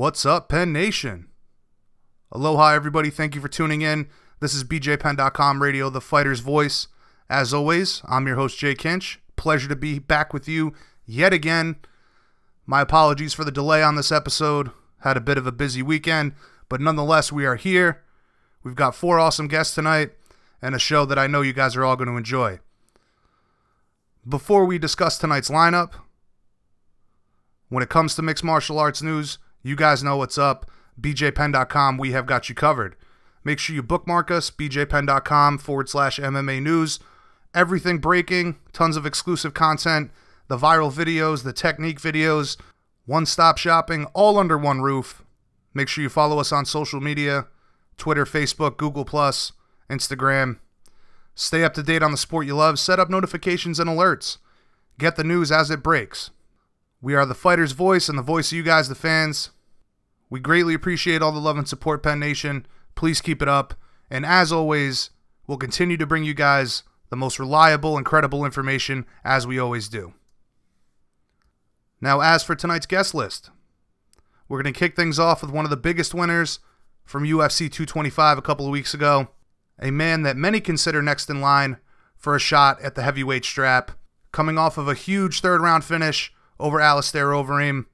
What's up, Penn Nation? Aloha, everybody. Thank you for tuning in. This is BJPenn.com Radio, the fighter's voice. As always, I'm your host, Jay Kinch. Pleasure to be back with you yet again. My apologies for the delay on this episode. Had a bit of a busy weekend, but nonetheless, we are here. We've got 4 awesome guests tonight and a show that I know you guys are all going to enjoy. Before we discuss tonight's lineup, when it comes to mixed martial arts news, you guys know what's up. BJPenn.com, we have got you covered. Make sure you bookmark us, BJPenn.com/MMA news. Everything breaking, tons of exclusive content, the viral videos, the technique videos, one-stop shopping, all under one roof. Make sure you follow us on social media, Twitter, Facebook, Google+, Instagram. Stay up to date on the sport you love. Set up notifications and alerts. Get the news as it breaks. We are the fighter's voice and the voice of you guys, the fans. We greatly appreciate all the love and support, Penn Nation. Please keep it up. And as always, we'll continue to bring you guys the most reliable and credible information as we always do. Now, as for tonight's guest list, we're going to kick things off with one of the biggest winners from UFC 225 a couple of weeks ago. A man that many consider next in line for a shot at the heavyweight strap. Coming off of a huge third-round finish over Alistair Overeem,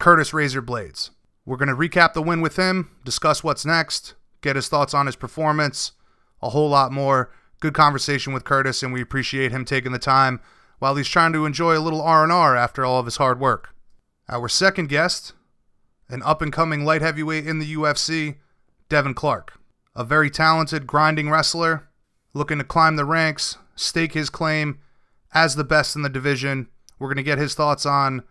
Curtis Razor Blaydes. We're going to recap the win with him, discuss what's next, get his thoughts on his performance, a whole lot more. Good conversation with Curtis, and we appreciate him taking the time while he's trying to enjoy a little R&R after all of his hard work. Our second guest, an up-and-coming light heavyweight in the UFC, Devin Clark. A very talented, grinding wrestler, looking to climb the ranks, stake his claim as the best in the division. We're going to get his thoughts on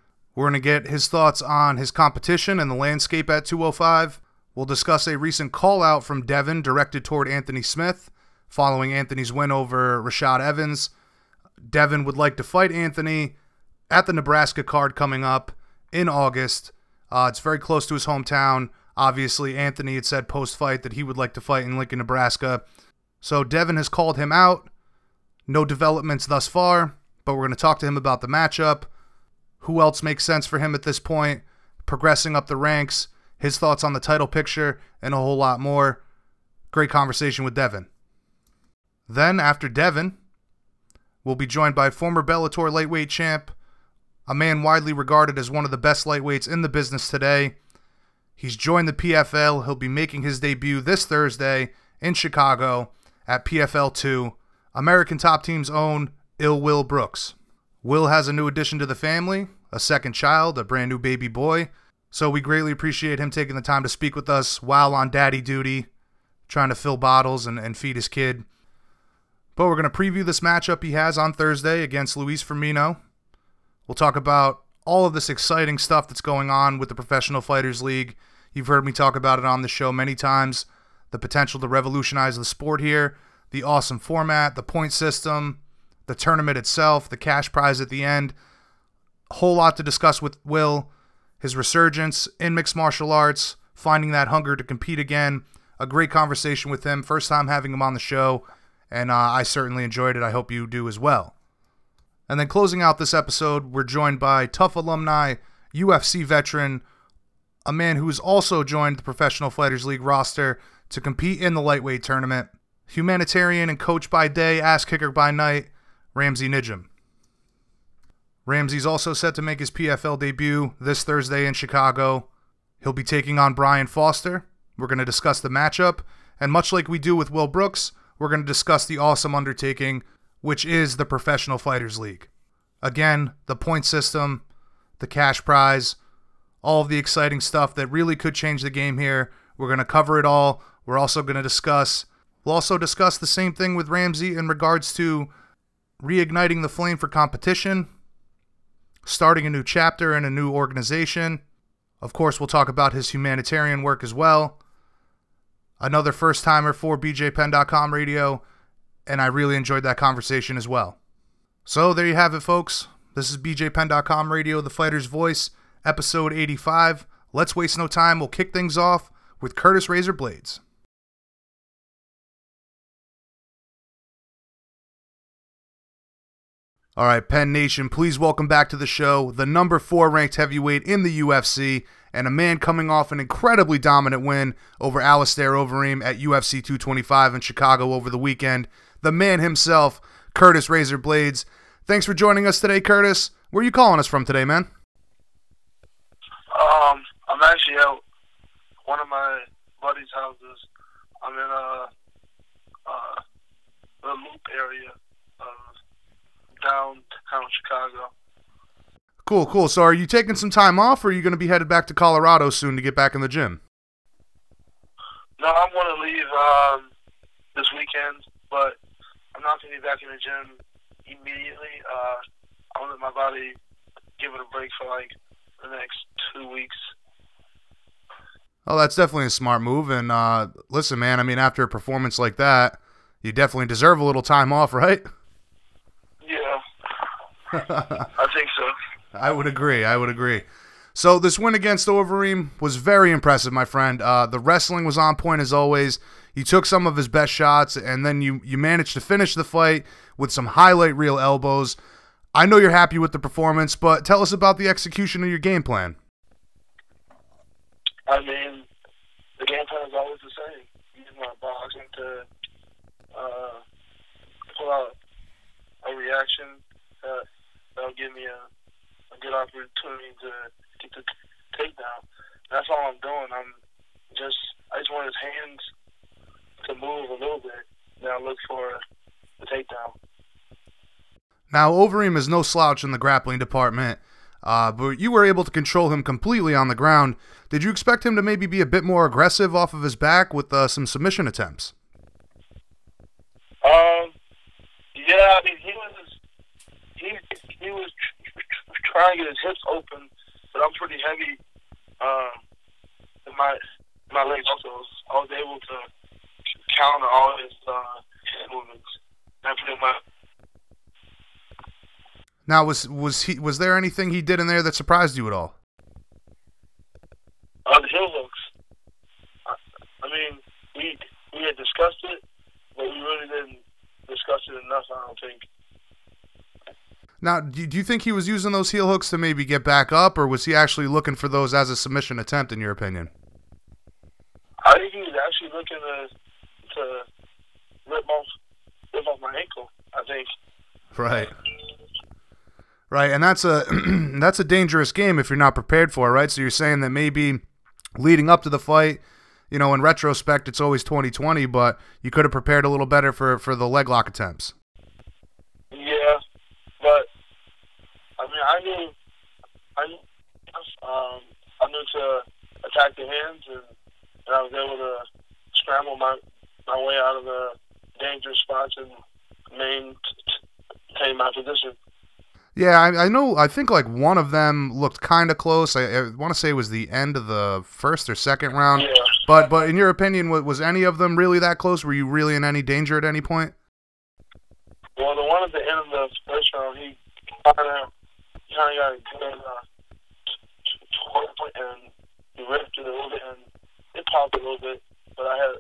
his competition and the landscape at 205. We'll discuss a recent call-out from Devin directed toward Anthony Smith following Anthony's win over Rashad Evans. Devin would like to fight Anthony at the Nebraska card coming up in August. It's very close to his hometown. Obviously, Anthony had said post-fight that he would like to fight in Lincoln, Nebraska. So Devin has called him out. No developments thus far, but we're going to talk to him about the matchup. Who else makes sense for him at this point? Progressing up the ranks, his thoughts on the title picture, and a whole lot more. Great conversation with Devin. Then, after Devin, we'll be joined by former Bellator lightweight champ, a man widely regarded as one of the best lightweights in the business today. He's joined the PFL. He'll be making his debut this Thursday in Chicago at PFL 2. American Top Team's own Will Brooks. Will has a new addition to the family, a second child, a brand new baby boy. So we greatly appreciate him taking the time to speak with us while on daddy duty, trying to fill bottles and feed his kid. But we're going to preview this matchup he has on Thursday against Luis Firmino. We'll talk about all of this exciting stuff that's going on with the Professional Fighters League. You've heard me talk about it on the show many times. The potential to revolutionize the sport here, the awesome format, the point system, the tournament itself, the cash prize at the end. A whole lot to discuss with Will, his resurgence in mixed martial arts, finding that hunger to compete again. A great conversation with him. First time having him on the show, and I certainly enjoyed it. I hope you do as well. And then closing out this episode, we're joined by tough alumni, UFC veteran, a man who's also joined the Professional Fighters League roster to compete in the lightweight tournament. Humanitarian and coach by day, ass kicker by night, Ramsey Nijem. Ramsey's also set to make his PFL debut this Thursday in Chicago. He'll be taking on Brian Foster. We're going to discuss the matchup, and much like we do with Will Brooks, we're going to discuss the awesome undertaking, which is the Professional Fighters League. Again, the point system, the cash prize, all of the exciting stuff that really could change the game here. We're going to cover it all. We're also going to discuss the same thing with Ramsey in regards to reigniting the flame for competition, starting a new chapter in a new organization. Of course, we'll talk about his humanitarian work as well. Another first-timer for BJPenn.com Radio, and I really enjoyed that conversation as well. So there you have it, folks. This is BJPenn.com Radio, the fighter's voice, episode 85. Let's waste no time. We'll kick things off with Curtis Razor Blaydes. All right, Penn Nation, please welcome back to the show the number 4 ranked heavyweight in the UFC and a man coming off an incredibly dominant win over Alistair Overeem at UFC 225 in Chicago over the weekend. The man himself, Curtis Razor Blaydes. Thanks for joining us today, Curtis. Where are you calling us from today, man? I'm actually at one of my buddy's houses. I'm in the Loop area of downtown Chicago. Cool. So are you taking some time off, or are you going to be headed back to Colorado soon to get back in the gym? No, I'm going to leave this weekend, but I'm not going to be back in the gym immediately. I want to let my body give it a break for like the next 2 weeks. Oh, that's definitely a smart move. And listen, man, I mean, after a performance like that, you definitely deserve a little time off, right? Yeah, I think so. I would agree. So this win against Overeem was very impressive, my friend. The wrestling was on point as always. You took some of his best shots, and then you managed to finish the fight with some highlight reel elbows. I know you're happy with the performance, but tell us about the execution of your game plan. I mean, the game plan is always the same. Use my boxing to pull out a reaction that'll give me a good opportunity to get the takedown. That's all I'm doing. I just want his hands to move a little bit. Now look for the takedown. Now, Overeem is no slouch in the grappling department, but you were able to control him completely on the ground. Did you expect him to maybe be a bit more aggressive off of his back with some submission attempts? Yeah, I mean, he was trying to get his hips open, but I'm pretty heavy in my legs also. I was able to counter all his hip movements. That's pretty much. Now, was there anything he did in there that surprised you at all? The heel hooks. I mean, we had discussed it, but we really didn't discuss it enough, I don't think. Now, do you think he was using those heel hooks to maybe get back up, or was he actually looking for those as a submission attempt, in your opinion? I think he was actually looking to rip off my ankle, I think. Right, and that's a dangerous game if you're not prepared for it, right? So you're saying that maybe leading up to the fight, you know, in retrospect, it's always 20/20, but you could have prepared a little better for the leg lock attempts. Yeah, but I mean, I knew to attack the hands, and I was able to scramble my way out of the dangerous spots and maintain my position. Yeah, I know. I think like one of them looked kind of close. I want to say it was the end of the first or second round. Yeah. But in your opinion, was any of them really that close? Were you really in any danger at any point? Well, the one at the end of the first round, he kind of got a good point, and he ripped it a little bit, and it popped a little bit. But I had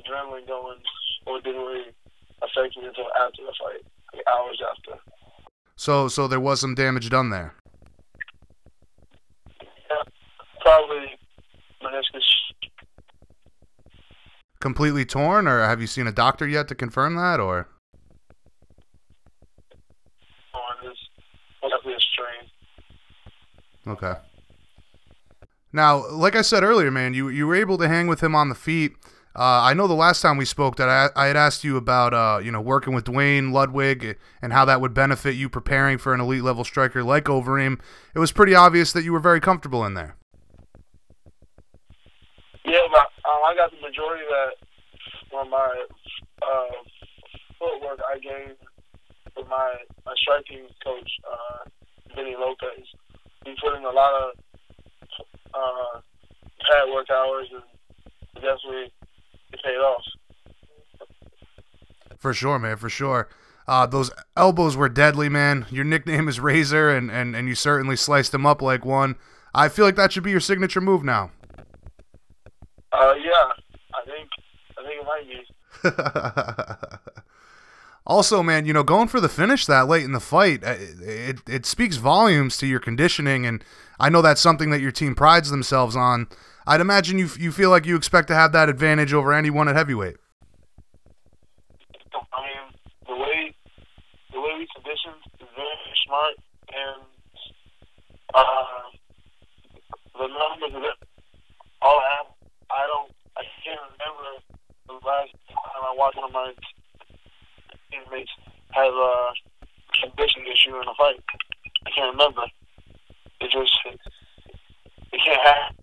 adrenaline going, so it didn't really affect me until after the fight, like hours after. So there was some damage done there. Yeah, probably meniscus. Completely torn, or have you seen a doctor yet to confirm that, or? It's definitely a strain. Okay. Now, like I said earlier, man, you were able to hang with him on the feet. I know the last time we spoke that I had asked you about working with Dwayne Ludwig and how that would benefit you preparing for an elite level striker like Overeem. It was pretty obvious that you were very comfortable in there. Yeah, but I got the majority of that from my footwork I gained from my striking coach, Vinny Lopez. He put in a lot of pad work hours, and definitely it paid off. For sure, man, for sure. Those elbows were deadly, man. Your nickname is Razor, and you certainly sliced them up like one. I feel like that should be your signature move now. Yeah, I think it might be. Also, man, going for the finish that late in the fight, it speaks volumes to your conditioning, and I know that's something that your team prides themselves on. I'd imagine you feel like you expect to have that advantage over anyone at heavyweight. I mean, the way we condition is very smart, and the numbers of it, all I can't remember the last time I watched one of my teammates have a condition issue in a fight. I can't remember. It can't happen.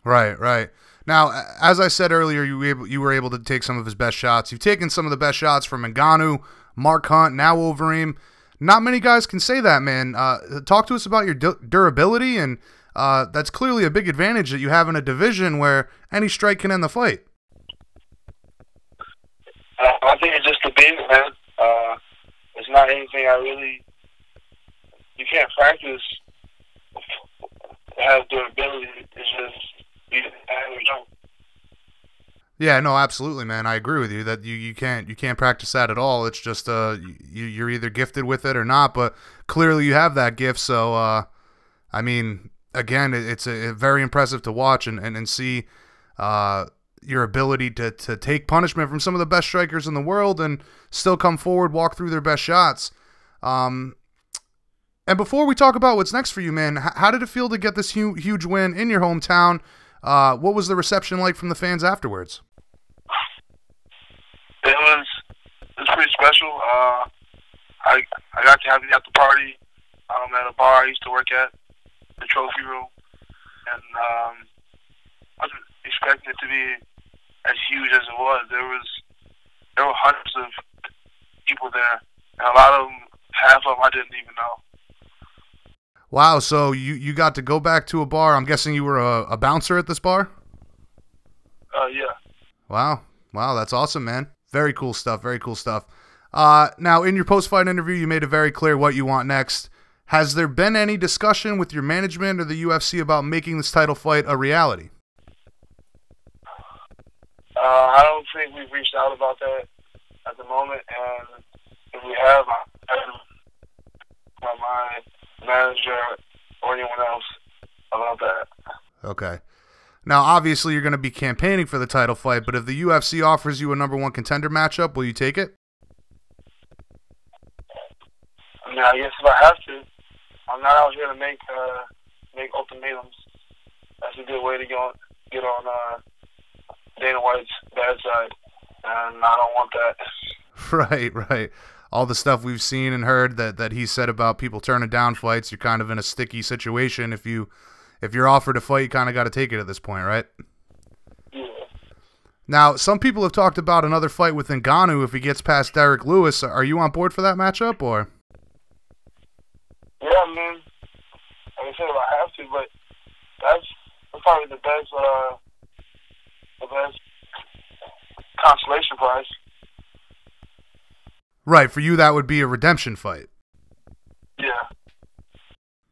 Right. Now, as I said earlier, you were able to take some of his best shots. You've taken some of the best shots from Ngannou, Mark Hunt, now Overeem. Not many guys can say that, man. Talk to us about your durability, and that's clearly a big advantage that you have in a division where any strike can end the fight. I think it's just the being, man. It's not anything you can't practice to have durability. It's just you have or don't. Yeah, no, absolutely, man. I agree with you that you can't practice that at all. It's just you're either gifted with it or not, but clearly you have that gift. So I mean, again, it's very impressive to watch and see your ability to take punishment from some of the best strikers in the world and still come forward, walk through their best shots. And before we talk about what's next for you, man, how did it feel to get this huge win in your hometown? What was the reception like from the fans afterwards? It was pretty special. I got to have the after party at a bar I used to work at, the trophy room, and I wasn't expecting it to be as huge as it was. There were hundreds of people there, and a lot of them, half of them I didn't even know. Wow, so you got to go back to a bar. I'm guessing you were a bouncer at this bar? Yeah. Wow, that's awesome, man. Very cool stuff, Now, in your post-fight interview, you made it very clear what you want next. Has there been any discussion with your management or the UFC about making this title fight a reality? I don't think we've reached out about that at the moment, and if we have, I haven't my manager or anyone else about that. Okay. Now, obviously, you're going to be campaigning for the title fight, but if the UFC offers you a #1 contender matchup, will you take it? I mean, I guess if I have to. I'm not out here to make ultimatums. That's a good way to get on Dana White's bad side, and I don't want that. Right. All the stuff we've seen and heard that he said about people turning down fights, you're kind of in a sticky situation. If you're offered a fight, you kind of got to take it at this point, right? Yeah. Now, some people have talked about another fight with Ngannou if he gets past Derek Lewis. Are you on board for that matchup, or? Yeah, I mean, like I said, if I have to, but that's probably the best consolation prize. Right, for you that would be a redemption fight. Yeah.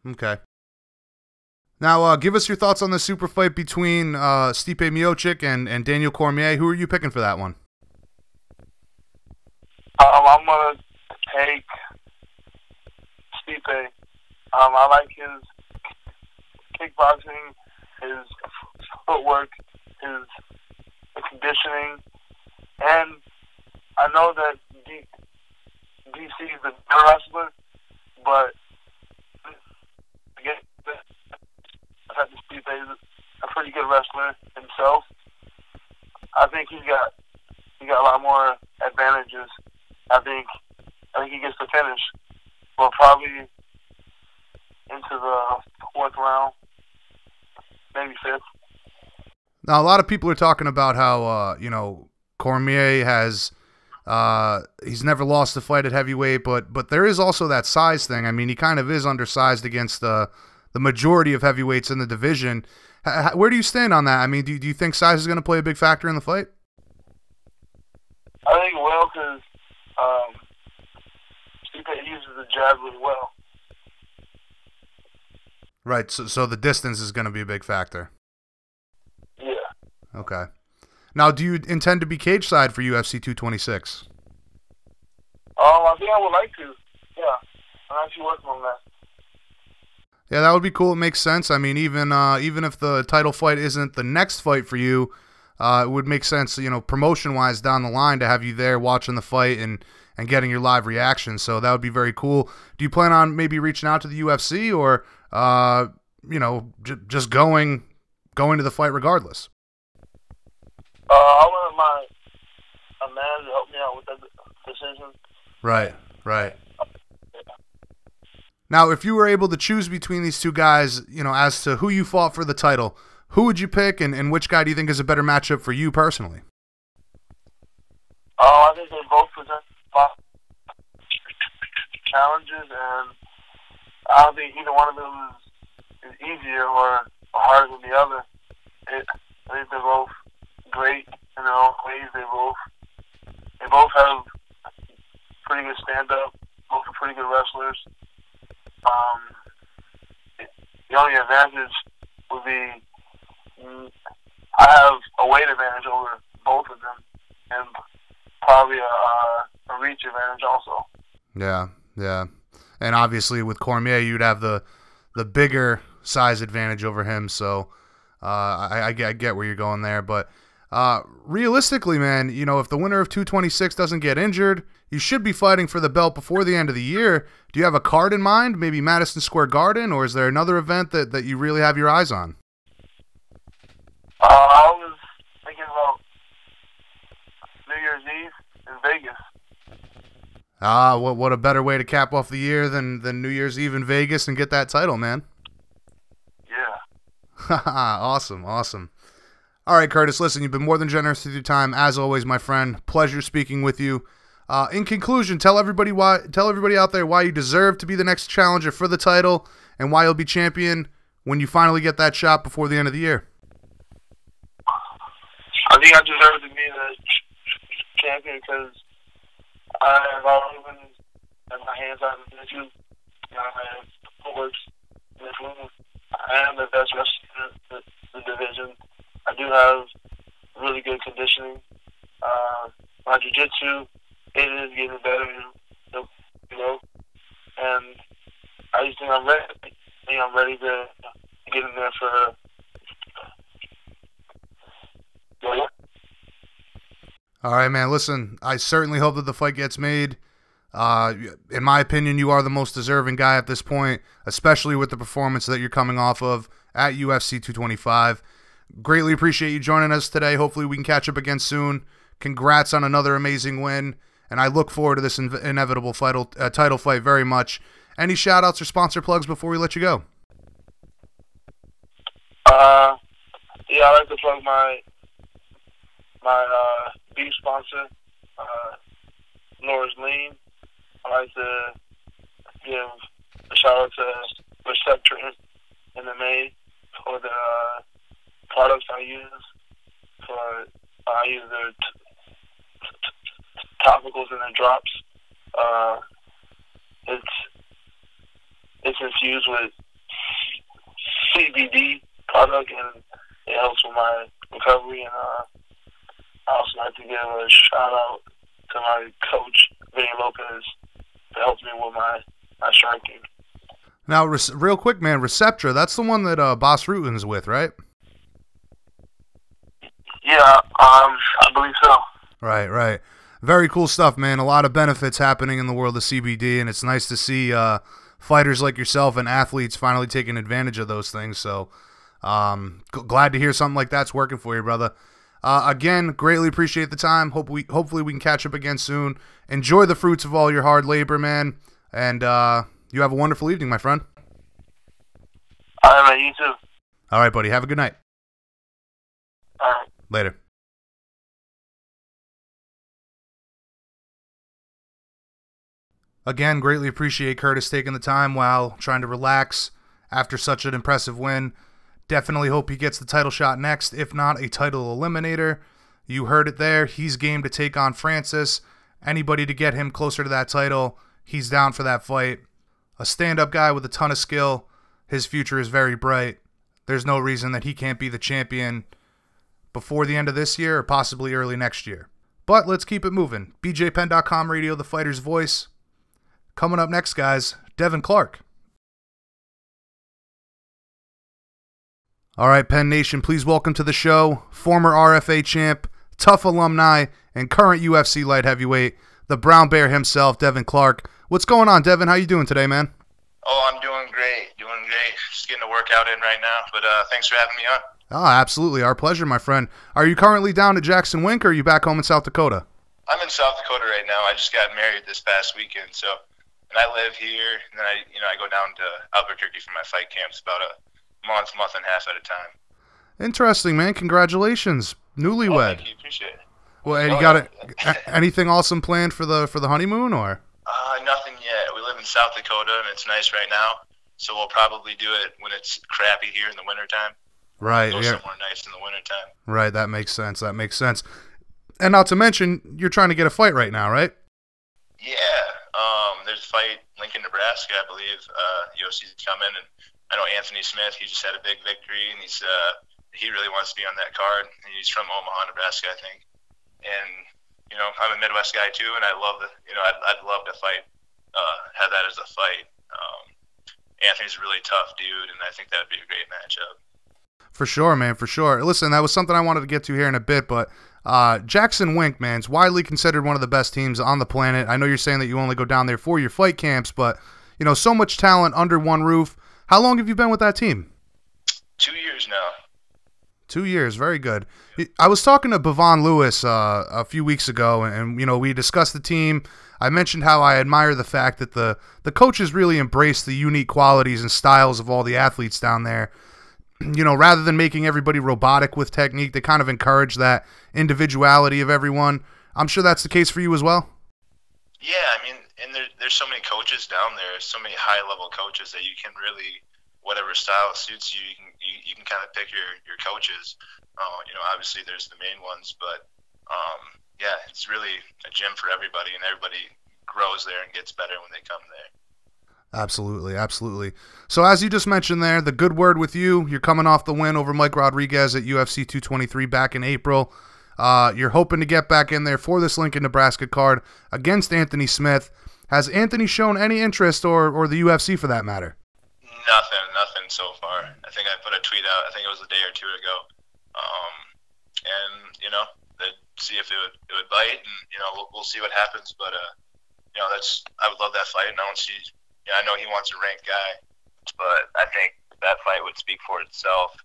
Okay. Now, give us your thoughts on the super fight between Stipe Miocic and Daniel Cormier. Who are you picking for that one? I'm going to take Stipe. I like his kickboxing, his footwork, his conditioning, and I know that DC is a better wrestler, but I think Stipe is a pretty good wrestler himself. I think he got a lot more advantages. I think he gets the finish. Well, probably into the 4th round, maybe 5th. Now, a lot of people are talking about how Cormier has he's never lost a fight at heavyweight, but there is also that size thing. I mean, he kind of is undersized against the majority of heavyweights in the division. Where do you stand on that? I mean, do you think size is going to play a big factor in the fight? I think it will, because Stipe uses the jab really well. Right, so the distance is going to be a big factor. Yeah. Okay. Now, do you intend to be cage side for UFC 226? I think I would like to. Yeah, I'm actually working on that. Yeah, that would be cool. It makes sense. I mean, even if the title fight isn't the next fight for you, it would make sense, you know, promotion-wise down the line to have you there watching the fight and getting your live reaction. So that would be very cool. Do you plan on maybe reaching out to the UFC or, you know, just going to the fight regardless? I wanted my manager to help me out with that decision. Right, right. Now, if you were able to choose between these two guys, you know, as to who you fought for the title, who would you pick, and which guy do you think is a better matchup for you personally? I think they both present challenges, and I don't think either one of them is easier or harder than the other. I think they're both great in their own ways. They both have pretty good stand-up. Both are pretty good wrestlers. The only advantage would be I have a weight advantage over both of them, and probably a reach advantage also. Yeah, yeah. And obviously with Cormier, you'd have the bigger size advantage over him. So I get where you're going there. But realistically, man, you know, if the winner of 226 doesn't get injured, you should be fighting for the belt before the end of the year. Do you have a card in mind, maybe Madison Square Garden, or is there another event that you really have your eyes on? I was thinking about New Year's Eve in Vegas. What a better way to cap off the year than New Year's Eve in Vegas and get that title, man. Yeah. Awesome, awesome. All right, Curtis, listen, you've been more than generous with your time. As always, my friend, pleasure speaking with you. In conclusion, tell everybody out there why you deserve to be the next challenger for the title and why you'll be champion when you finally get that shot before the end of the year. I think I deserve to be the champion because I have always been at my hands on the issue. I have footwork in this room. I am the best wrestler in the division. I do have really good conditioning. My jiu-jitsu, it is getting better, you know, and I just think I'm ready. I think I'm ready to get in there for. All right, man. Listen, I certainly hope that the fight gets made. In my opinion, you are the most deserving guy at this point, especially with the performance that you're coming off of at UFC 225. Greatly appreciate you joining us today. Hopefully we can catch up again soon. Congrats on another amazing win, and I look forward to this inevitable title fight very much. Any shout-outs or sponsor plugs before we let you go? Yeah, I'd like to plug my beef sponsor, Laura's Lean. I'd like to give a shout-out to Receptor MMA for the products I use. I use their topicals and their drops. It's infused with CBD product, and it helps with my recovery. And I also like to give a shout out to my coach, Vinny Lopez, that helps me with my striking. Now, real quick, man, Receptra, that's the one that Boss Rutan's with, right? Yeah, I believe so. Right, right. Very cool stuff, man. A lot of benefits happening in the world of CBD, and it's nice to see fighters like yourself and athletes finally taking advantage of those things. So glad to hear something like that's working for you, brother. Again, greatly appreciate the time. Hopefully we can catch up again soon. Enjoy the fruits of all your hard labor, man. And you have a wonderful evening, my friend. All right, man. You too. All right, buddy. Have a good night. All right. Later. Again, greatly appreciate Curtis taking the time while trying to relax after such an impressive win. Definitely hope he gets the title shot next, if not a title eliminator. You heard it there. He's game to take on Francis. Anybody to get him closer to that title, he's down for that fight. A stand-up guy with a ton of skill. His future is very bright. There's no reason that he can't be the champion before the end of this year or possibly early next year. But let's keep it moving. BJPenn.com radio, the fighter's voice. Coming up next, guys, Devin Clark. All right, Penn Nation, please welcome to the show former RFA champ, tough alumni, and current UFC light heavyweight, the Brown Bear himself, Devin Clark. What's going on, Devin? How you doing today, man? Oh, I'm doing great. Just getting a workout in right now, but thanks for having me on. Oh, absolutely. Our pleasure, my friend. Are you currently down at Jackson Wink, or are you back home in South Dakota? I'm in South Dakota right now. I just got married this past weekend, and I live here, and then I go down to Albuquerque for my fight camps about a month and a half at a time. Interesting, man. Congratulations. Newlywed. Oh, thank you. Appreciate it. Well, and you got anything awesome planned for the honeymoon, or? Nothing yet. We live in South Dakota, and it's nice right now, so we'll probably do it when it's crappy here in the wintertime. Right. Go somewhere nice in the wintertime. Right. That makes sense. And not to mention, you're trying to get a fight right now, right? Yeah. There's a fight, Lincoln, Nebraska, I believe. UFC's coming, and I know Anthony Smith. He just had a big victory, and he really wants to be on that card. And he's from Omaha, Nebraska, I think. And I'm a Midwest guy too, and I love I'd love to fight, have that as a fight. Anthony's a really tough dude, and I think that would be a great matchup. For sure, man, for sure. Listen, that was something I wanted to get to here in a bit, but Jackson Wink, man, is widely considered one of the best teams on the planet. I know you're saying that you only go down there for your fight camps, but, so much talent under one roof. How long have you been with that team? 2 years now. 2 years, very good. I was talking to Bavon Lewis a few weeks ago, and, we discussed the team. I mentioned how I admire the fact that the coaches really embrace the unique qualities and styles of all the athletes down there. Rather than making everybody robotic with technique, they kind of encourage that individuality of everyone. I'm sure that's the case for you as well. Yeah, and there's so many coaches down there, so many high-level coaches that you can really, whatever style suits you, you can kind of pick your coaches. Obviously there's the main ones, but yeah, it's really a gym for everybody, and everybody grows there and gets better when they come there. Absolutely, absolutely. So as you just mentioned there, the good word with you, you're coming off the win over Mike Rodriguez at UFC 223 back in April. You're hoping to get back in there for this Lincoln, Nebraska card against Anthony Smith. Has Anthony shown any interest, or the UFC for that matter? Nothing so far. I think I put a tweet out, I think it was a day or two ago. And, see if it would bite, and, we'll see what happens. But, I would love that fight, and I know he wants a ranked guy, but I think that fight would speak for itself.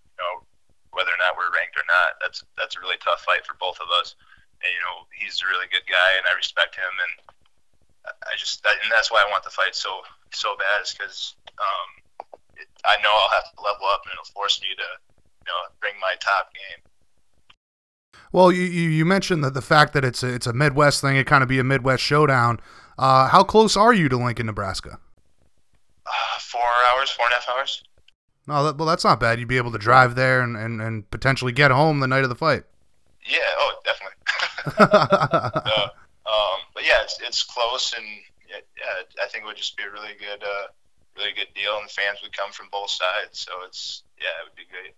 Whether or not we're ranked or not, that's a really tough fight for both of us. And he's a really good guy, and I respect him. And and that's why I want the fight so bad, is because I know I'll have to level up, and it'll force me to bring my top game. Well, you mentioned that the fact that it's a Midwest thing, it kind of be a Midwest showdown. How close are you to Lincoln, Nebraska? 4 hours, 4.5 hours. No, well, that's not bad. You'd be able to drive there and potentially get home the night of the fight. Yeah, definitely. But yeah, it's close, and yeah, I think it would just be a really good deal, and fans would come from both sides. So it would be great.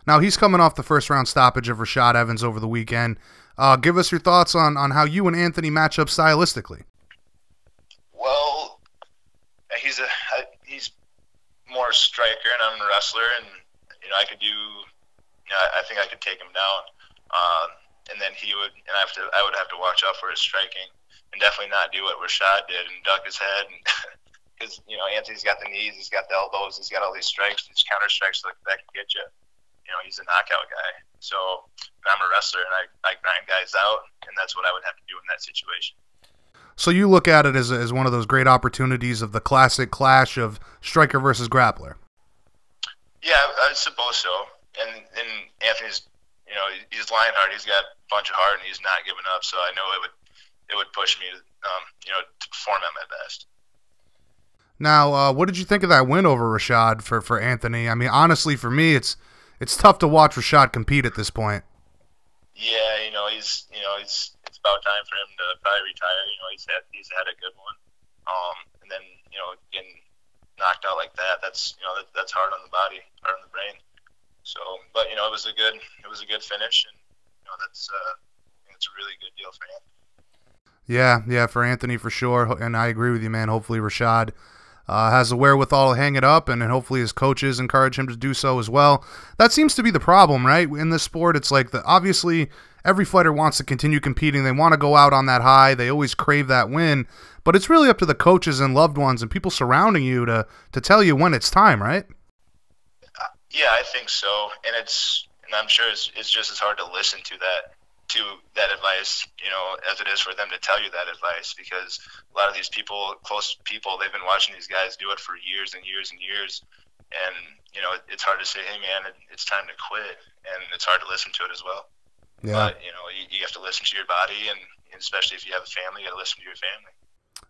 Now he's coming off the first round stoppage of Rashad Evans over the weekend. Give us your thoughts on how you and Anthony match up stylistically. Well, he's more a striker, and I'm a wrestler, and I could do. I think I could take him down, and then he would, and I would have to watch out for his striking, and definitely not do what Rashad did and duck his head, because Anthony's got the knees, he's got the elbows, he's got all these strikes, these counter strikes that can get you. He's a knockout guy. So I'm a wrestler, and I grind guys out, and that's what I would have to do in that situation. So you look at it as one of those great opportunities of the classic clash of striker versus grappler. Yeah, I suppose so. And Anthony's, he's lying hard. He's got a bunch of heart, and he's not giving up. So I know it would push me to perform at my best. Now, what did you think of that win over Rashad for Anthony? I mean, honestly, for me, it's tough to watch Rashad compete at this point. Yeah, it's about time for him to probably retire. He's had a good one, and then getting knocked out like that's hard on the body, hard on the brain. So, but it was a good finish, and it's a really good deal for him. Yeah, for Anthony for sure, and I agree with you, man. Hopefully Rashad has the wherewithal to hang it up, and then hopefully his coaches encourage him to do so as well. That seems to be the problem, right? In this sport, it's like obviously every fighter wants to continue competing. They want to go out on that high. They always crave that win, but it's really up to the coaches and loved ones and people surrounding you to tell you when it's time, right? Yeah, I think so, and I'm sure it's just as hard to listen to that advice, as it is for them to tell you that advice, because a lot of these people, close people, they've been watching these guys do it for years and years and years. And, it's hard to say, hey man, it's time to quit. And it's hard to listen to it as well. Yeah. But, you have to listen to your body, and especially if you have a family, you got to listen to your family.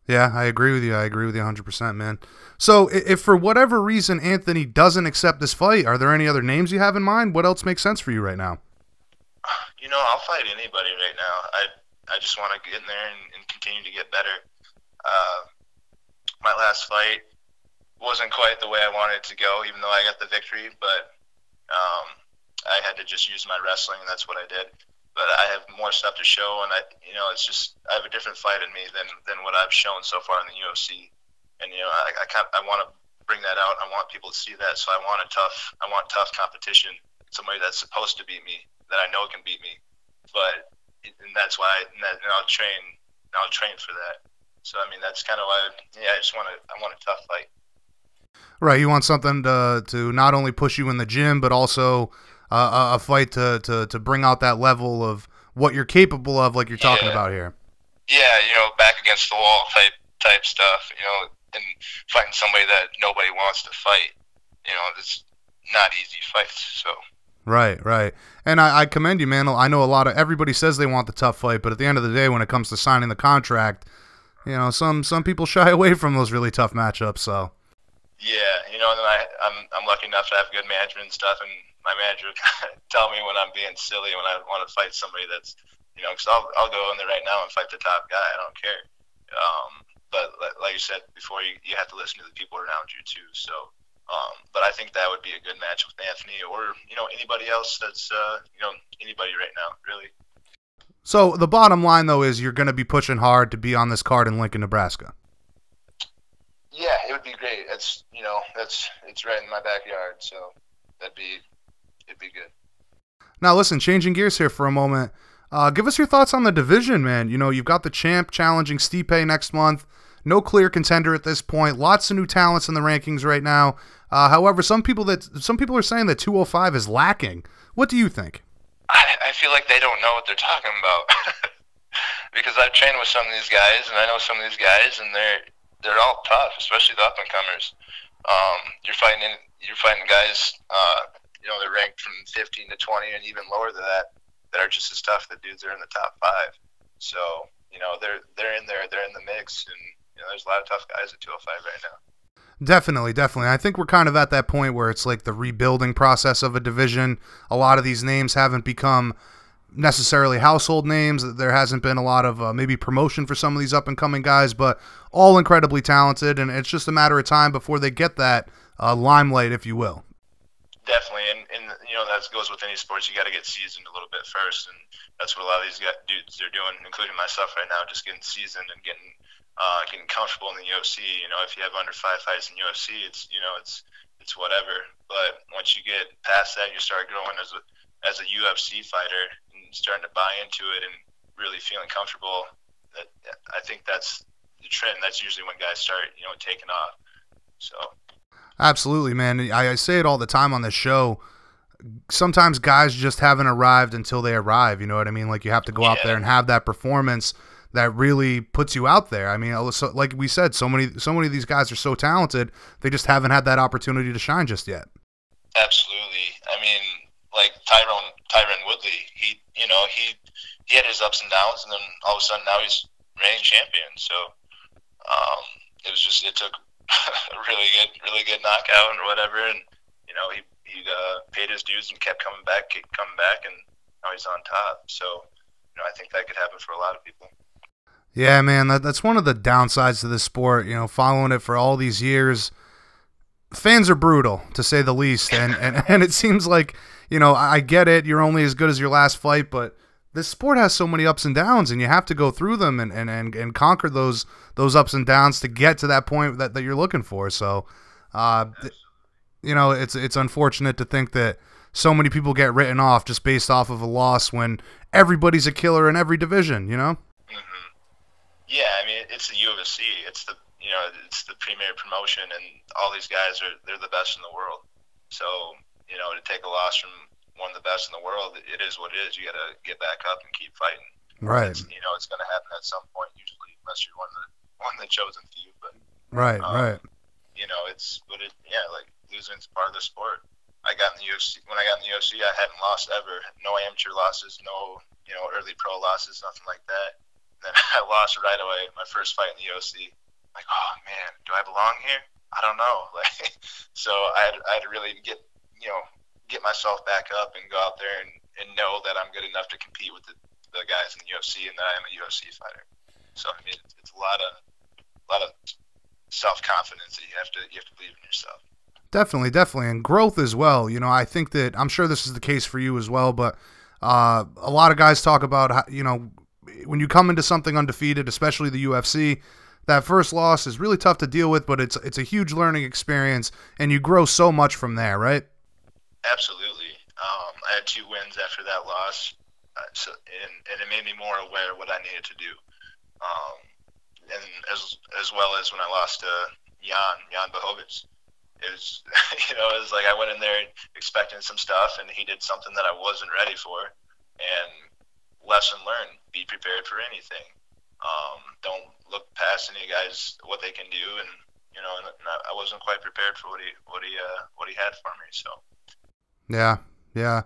Yeah, I agree with you. 100%, man. So if for whatever reason Anthony doesn't accept this fight, are there any other names you have in mind? What else makes sense for you right now? I'll fight anybody right now. I just want to get in there and continue to get better. My last fight wasn't quite the way I wanted it to go, even though I got the victory, but I had to just use my wrestling, and that's what I did. But I have more stuff to show, and it's just I have a different fight in me than what I've shown so far in the UFC. And I want to bring that out. I want people to see that. So I want tough competition. Somebody that's supposed to beat me, that I know can beat me. But and that's why I'll train for that. So that's kind of why I want a tough fight. Right, you want something to not only push you in the gym, but also a fight to bring out that level of what you're capable of, like you're talking about here. Yeah, back against the wall type stuff, and fighting somebody that nobody wants to fight. It's not easy fights, so. Right. And I commend you, man. I know everybody says they want the tough fight, but at the end of the day, when it comes to signing the contract, some people shy away from those really tough matchups, so. Yeah, and then I'm lucky enough to have good management and stuff, and my manager will tell me when I'm being silly, when I want to fight somebody that's, because I'll go in there right now and fight the top guy. I don't care. But like you said before, you have to listen to the people around you too. So, but I think that would be a good match with Anthony or, anybody else that's, anybody right now, really. So the bottom line, though, is you're going to be pushing hard to be on this card in Lincoln, Nebraska. Yeah, it would be great. It's right in my backyard, so it'd be good. Now, listen, changing gears here for a moment. Give us your thoughts on the division, man. You've got the champ challenging Stipe next month. No clear contender at this point. Lots of new talents in the rankings right now. However, some people are saying that 205 is lacking. What do you think? I feel like they don't know what they're talking about because I've trained with some of these guys, and I know some of these guys, and they're all tough, especially the up and comers. You're fighting guys, they're ranked from 15 to 20 and even lower than that are just as tough. The dudes are in the top 5. So, they're in there, they're in the mix, and there's a lot of tough guys at 205 right now. Definitely. I think we're kind of at that point where it's like the rebuilding process of a division. A lot of these names haven't become necessarily household names. There hasn't been a lot of maybe promotion for some of these up-and-coming guys, but all incredibly talented, and it's just a matter of time before they get that limelight, if you will. Definitely, and that goes with any sports. You got to get seasoned a little bit first, and that's what a lot of these dudes are doing, including myself right now, just getting seasoned and getting comfortable in the UFC. If you have under 5 fights in UFC, it's whatever. But once you get past that, you start growing as a UFC fighter and starting to buy into it and really feeling comfortable. I think that's the trend. That's usually when guys start, taking off. So. Absolutely, man. I say it all the time on this show. Sometimes guys just haven't arrived until they arrive. You know what I mean? Like you have to go out there and have that performance that really puts you out there. I mean, so, like we said, so many of these guys are so talented, they just haven't had that opportunity to shine just yet. Absolutely. I mean, like Tyron Woodley, he had his ups and downs, and then all of a sudden now he's reigning champion. So it took a really good knockout or whatever, and he paid his dues and kept coming back, and now he's on top. So I think that could happen for a lot of people. Yeah, man, that's one of the downsides to this sport. Following it for all these years, fans are brutal, to say the least, and it seems like I get it. You're only as good as your last fight, but this sport has so many ups and downs, and you have to go through them and conquer those ups and downs to get to that point that you're looking for. So, you know, it's unfortunate to think that so many people get written off just based off of a loss when everybody's a killer in every division, you know? Mm-hmm. Yeah, I mean, it's the UFC. It's the premier promotion, and all these guys they're the best in the world. So, you know, to take a loss from one of the best in the world, it is what it is. You got to get back up and keep fighting. Right. It's going to happen at some point, usually, unless you're one of the chosen few. But right. You know, like losing's part of the sport. I got in the UFC. When I got in the UFC, I hadn't lost ever. No amateur losses, no early pro losses, nothing like that. And then I lost right away. My first fight in the UFC. Like, oh man, do I belong here? I don't know. Like, so I had to really get myself back up and go out there and know that I'm good enough to compete with the guys in the UFC, and that I am a UFC fighter. So I mean, it's a lot of self-confidence that you have to believe in yourself. Definitely, and growth as well. You know, I think that I'm sure this is the case for you as well, but a lot of guys talk about how, you know, when you come into something undefeated, especially the UFC, that first loss is really tough to deal with, but it's a huge learning experience, and you grow so much from there, right? Absolutely. I had 2 wins after that loss, and it made me more aware of what I needed to do. And as well as when I lost to Jan Blachowicz. It was, it was like I went in there expecting some stuff, and he did something that I wasn't ready for. And lesson learned: be prepared for anything. Don't look past any guys what they can do, and I wasn't quite prepared for what he had for me. So. Yeah,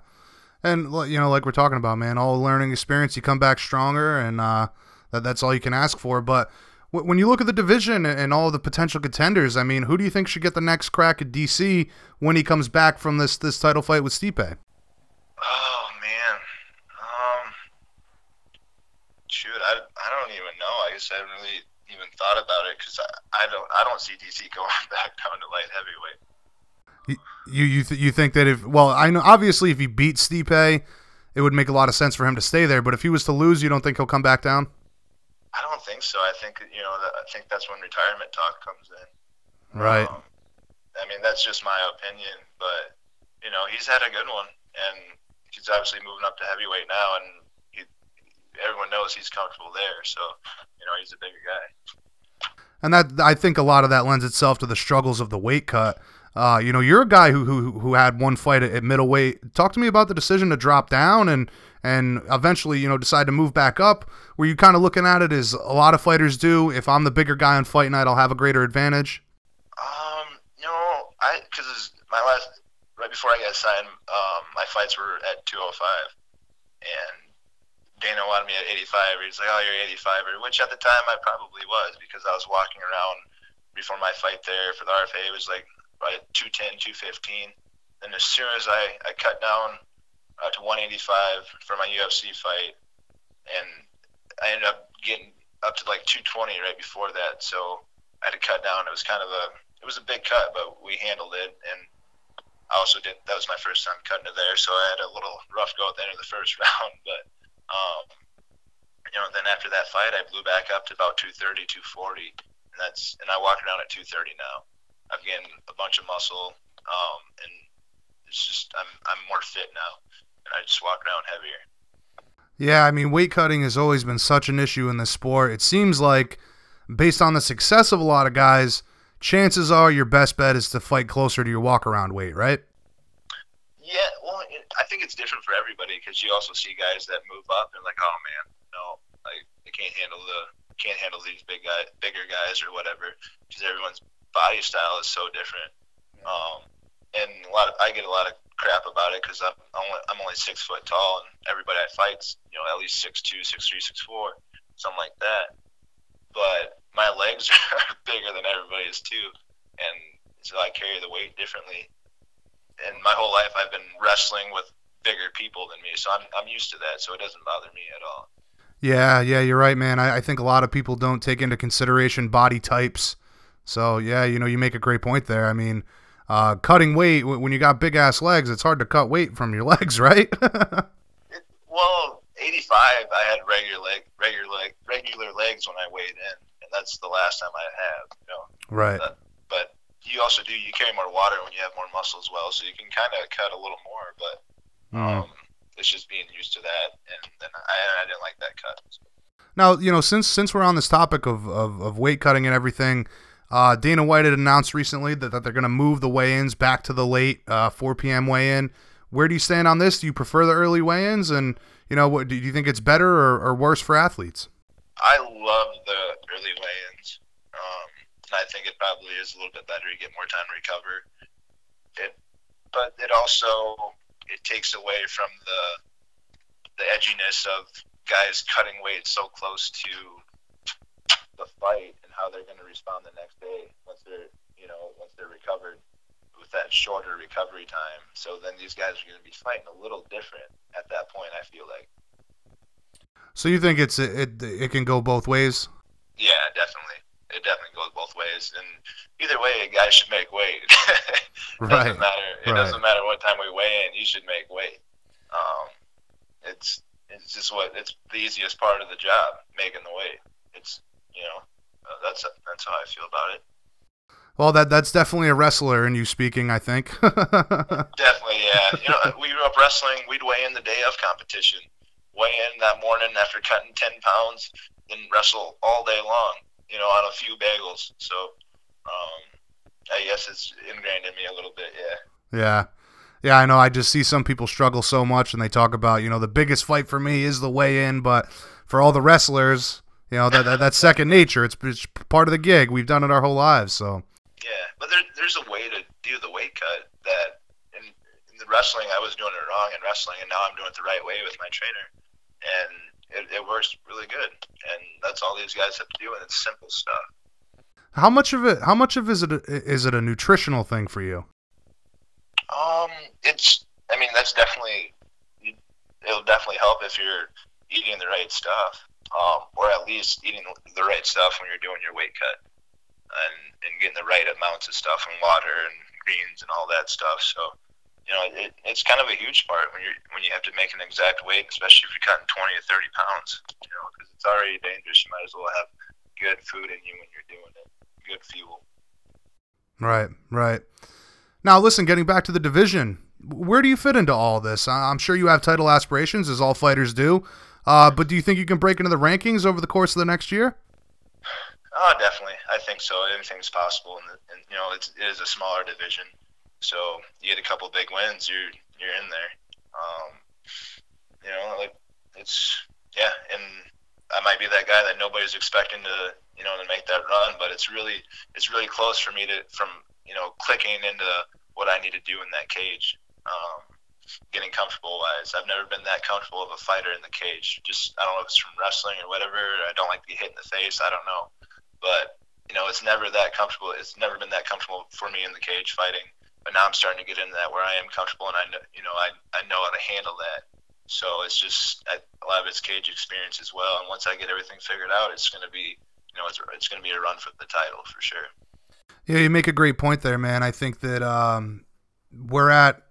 and you know, like we're talking about, man, all learning experience. You come back stronger, and that's all you can ask for. But when you look at the division and all the potential contenders, I mean, who do you think should get the next crack at DC when he comes back from this title fight with Stipe? Oh man, shoot, I don't even know. I guess I haven't really even thought about it, because I don't see DC going back down to light heavyweight. You think that I know obviously if he beats Stipe, it would make a lot of sense for him to stay there. But if he was to lose, you don't think he'll come back down? I don't think so. I think that's when retirement talk comes in. Right. I mean, that's just my opinion, but he's had a good one, and he's obviously moving up to heavyweight now, and everyone knows he's comfortable there. So he's a bigger guy. And that, I think, a lot of that lends itself to the struggles of the weight cut. You're a guy who had one fight at middleweight. Talk to me about the decision to drop down and eventually, decide to move back up. Were you kind of looking at it as a lot of fighters do? If I'm the bigger guy on fight night, I'll have a greater advantage. Because right before I got signed, my fights were at 205, and Dana wanted me at 85. He's like, "Oh, you're 85," which at the time I probably was, because I was walking around before my fight there for the RFA. It was like right at 210, 215. And as soon as I cut down to 185 for my UFC fight, and I ended up getting up to like 220 right before that. So I had to cut down. It was a big cut, but we handled it. And I also that was my first time cutting to there, so I had a little rough go at the end of the first round. But then after that fight, I blew back up to about 230, 240, and I walk around at 230 now. I've gained a bunch of muscle, and it's just I'm more fit now, and I just walk around heavier. Yeah, I mean, weight cutting has always been such an issue in this sport. It seems like, based on the success of a lot of guys, chances are your best bet is to fight closer to your walk-around weight, right? Yeah, well, I think it's different for everybody, because you also see guys that move up and like, oh man, no, like they can't handle these bigger guys or whatever, because everyone's body style is so different. And I get a lot of crap about it, because I'm only 6 foot tall, and everybody I fight's at least 6'2", 6'3", 6'4", something like that. But my legs are bigger than everybody's too, and so I carry the weight differently. And my whole life I've been wrestling with bigger people than me, so I'm used to that, so it doesn't bother me at all. Yeah, you're right, man. I think a lot of people don't take into consideration body types. So yeah, you make a great point there. I mean, cutting weight, when you got big ass legs, it's hard to cut weight from your legs, right? Well, 85, I had regular legs when I weighed in, and that's the last time I have. Right. But you also you carry more water when you have more muscle as well, so you can kind of cut a little more. But it's just being used to that, and then I didn't like that cut. So. Now, since we're on this topic of weight cutting and everything, Dana White had announced recently that they're going to move the weigh-ins back to the late 4 p.m. weigh-in. Where do you stand on this? Do you prefer the early weigh-ins? And, what do you think it's better or worse for athletes? I love the early weigh-ins. And I think it probably is a little bit better. You get more time to recover. But it also takes away from the edginess of guys cutting weight so close to the fight and how they're going to respond the next day once they're recovered with that shorter recovery time. So then these guys are going to be fighting a little different at that point, I feel like. So you think it can go both ways? Yeah, definitely. It definitely goes both ways. And either way, a guy should make weight. It doesn't matter. It doesn't matter what time we weigh in. You should make weight. It's it's the easiest part of the job, making the weight. It's that's how I feel about it. Well, that's definitely a wrestler in you speaking, I think. Definitely, yeah. We grew up wrestling. We'd weigh in the day of competition, weigh in that morning after cutting 10 pounds, then wrestle all day long, on a few bagels. So, I guess it's ingrained in me a little bit, yeah. Yeah. Yeah, I know. I just see some people struggle so much, and they talk about, the biggest fight for me is the weigh-in, but for all the wrestlers, that's second nature. It's part of the gig. We've done it our whole lives, so. Yeah, but there's a way to do the weight cut that in the wrestling, I was doing it wrong in wrestling, and now I'm doing it the right way with my trainer, and it works really good. And that's all these guys have to do, and it's simple stuff. How much of it is it a nutritional thing for you? That's definitely, it'll definitely help if you're eating the right stuff, or at least eating the right stuff when you're doing your weight cut, and getting the right amounts of stuff and water and greens and all that stuff. So, it's kind of a huge part when you have to make an exact weight, especially if you're cutting 20 or 30 pounds, because it's already dangerous. You might as well have good food in you when you're doing it, good fuel. Right. Now, listen, getting back to the division, where do you fit into all this? I'm sure you have title aspirations, as all fighters do, but do you think you can break into the rankings over the course of the next year? Oh, definitely. I think so. Anything's possible, and it is a smaller division, so you get a couple big wins, you're in there. And I might be that guy that nobody's expecting to make that run, but it's really close for me from clicking into what I need to do in that cage. Getting comfortable wise, I've never been that comfortable of a fighter in the cage. Just, I don't know if it's from wrestling or whatever. I don't like to get hit in the face. I don't know, but it's never that comfortable. It's never been that comfortable for me in the cage fighting. But now I'm starting to get into that where I am comfortable, and I know how to handle that. So it's just a lot of it's cage experience as well. And once I get everything figured out, it's going to be it's going to be a run for the title for sure. Yeah, you make a great point there, man. I think that we're at,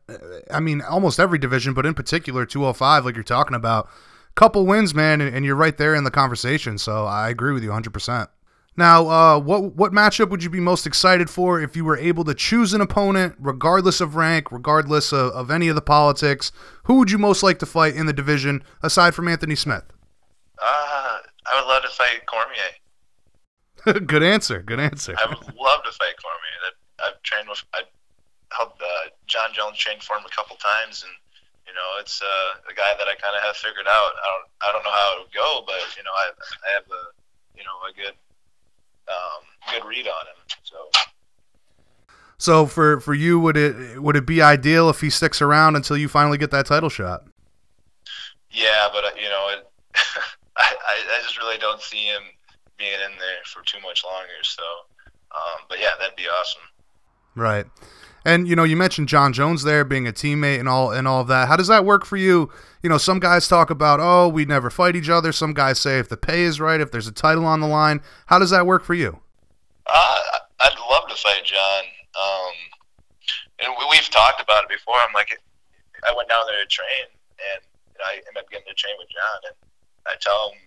almost every division, but in particular 205, like you're talking about, couple wins, man, and you're right there in the conversation. So I agree with you 100%. Now, what matchup would you be most excited for if you were able to choose an opponent, regardless of rank, regardless of any of the politics? Who would you most like to fight in the division, aside from Anthony Smith? I would love to fight Cormier. Good answer. I would love to fight Cormier. I've trained with, I helped John Jones train for him a couple times, and it's a guy that I kind of have figured out. I don't know how it would go, but I have a good read on him. So for you, would it be ideal if he sticks around until you finally get that title shot? Yeah, but I just really don't see him being in there for too much longer. So, but yeah, that'd be awesome. Right. And, you mentioned John Jones there being a teammate and all of that. How does that work for you? Some guys talk about, oh, we never fight each other. Some guys say if the pay is right, if there's a title on the line. How does that work for you? I'd love to fight John. And we've talked about it before. I'm like, I went down there to train, and I end up getting to train with John, and I tell him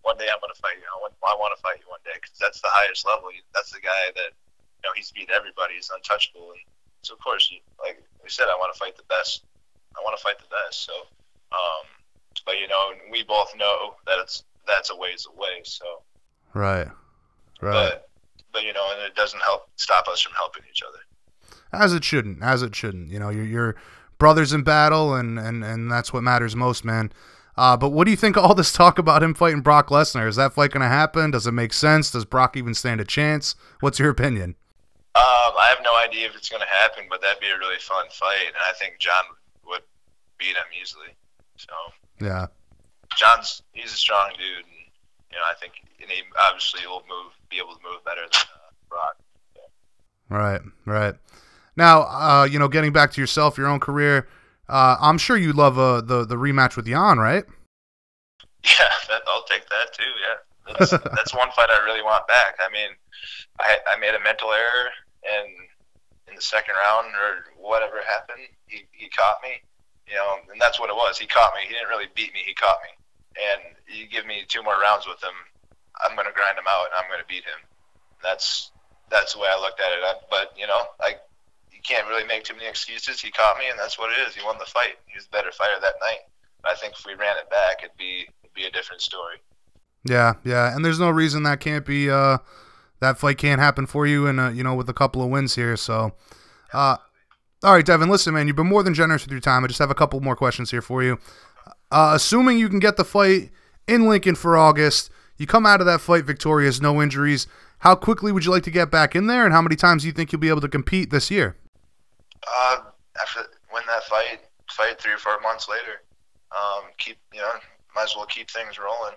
one day I'm going to fight you. I want to fight you one day because that's the highest level. That's the guy that he's beat everybody. He's untouchable, and so of course, like we said, I want to fight the best. I want to fight the best. So, but we both know that that's a ways away. So, right. But and it doesn't stop us from helping each other. As it shouldn't. You're brothers in battle, and that's what matters most, man. But what do you think of all this talk about him fighting Brock Lesnar? Is that fight going to happen? Does it make sense? Does Brock even stand a chance? What's your opinion? I have no idea if it's going to happen, but that'd be a really fun fight, and I think John would beat him easily. So yeah, he's a strong dude, and I think he obviously will be able to move better than Brock. Yeah. Right. Now, getting back to yourself, your own career, I'm sure you love the rematch with Jan, right? Yeah, I'll take that too. Yeah, that's one fight I really want back. I mean, I made a mental error, and in the second round or whatever happened, he caught me. And that's what it was. He caught me. He didn't really beat me. He caught me. And you give me 2 more rounds with him, I'm going to grind him out, and I'm going to beat him. That's the way I looked at it. But you can't really make too many excuses. He caught me, and that's what it is. He won the fight. He was the better fighter that night. But I think if we ran it back, it'd be a different story. Yeah, and there's no reason that can't be that fight can't happen for you, and with a couple of wins here. So, all right, Devin, listen, man, you've been more than generous with your time. I just have a couple more questions here for you. Assuming you can get the fight in Lincoln for August, you come out of that fight victorious, no injuries. How quickly would you like to get back in there, and how many times do you think you'll be able to compete this year? After win that fight 3 or 4 months later, might as well keep things rolling.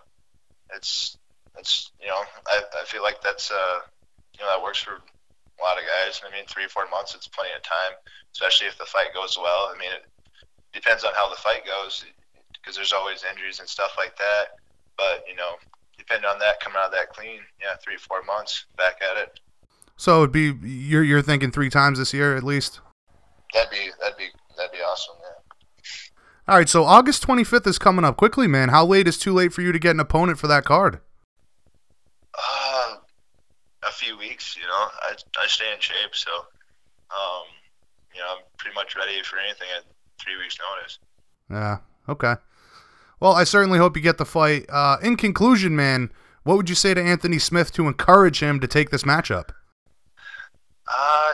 It's I feel like that's that works for a lot of guys. I mean, 3 or 4 months, it's plenty of time, especially if the fight goes well. I mean, it depends on how the fight goes, because there's always injuries and stuff like that. But depending on that, coming out of that clean, 3 or 4 months back at it. So it'd be you're thinking 3 times this year at least. That'd be awesome. Yeah. All right, so August 25th is coming up quickly, man. How late is too late for you to get an opponent for that card? A few weeks. I stay in shape, so I'm pretty much ready for anything at 3 weeks' notice. Yeah. Okay. Well, I certainly hope you get the fight. In conclusion, man, what would you say to Anthony Smith to encourage him to take this matchup?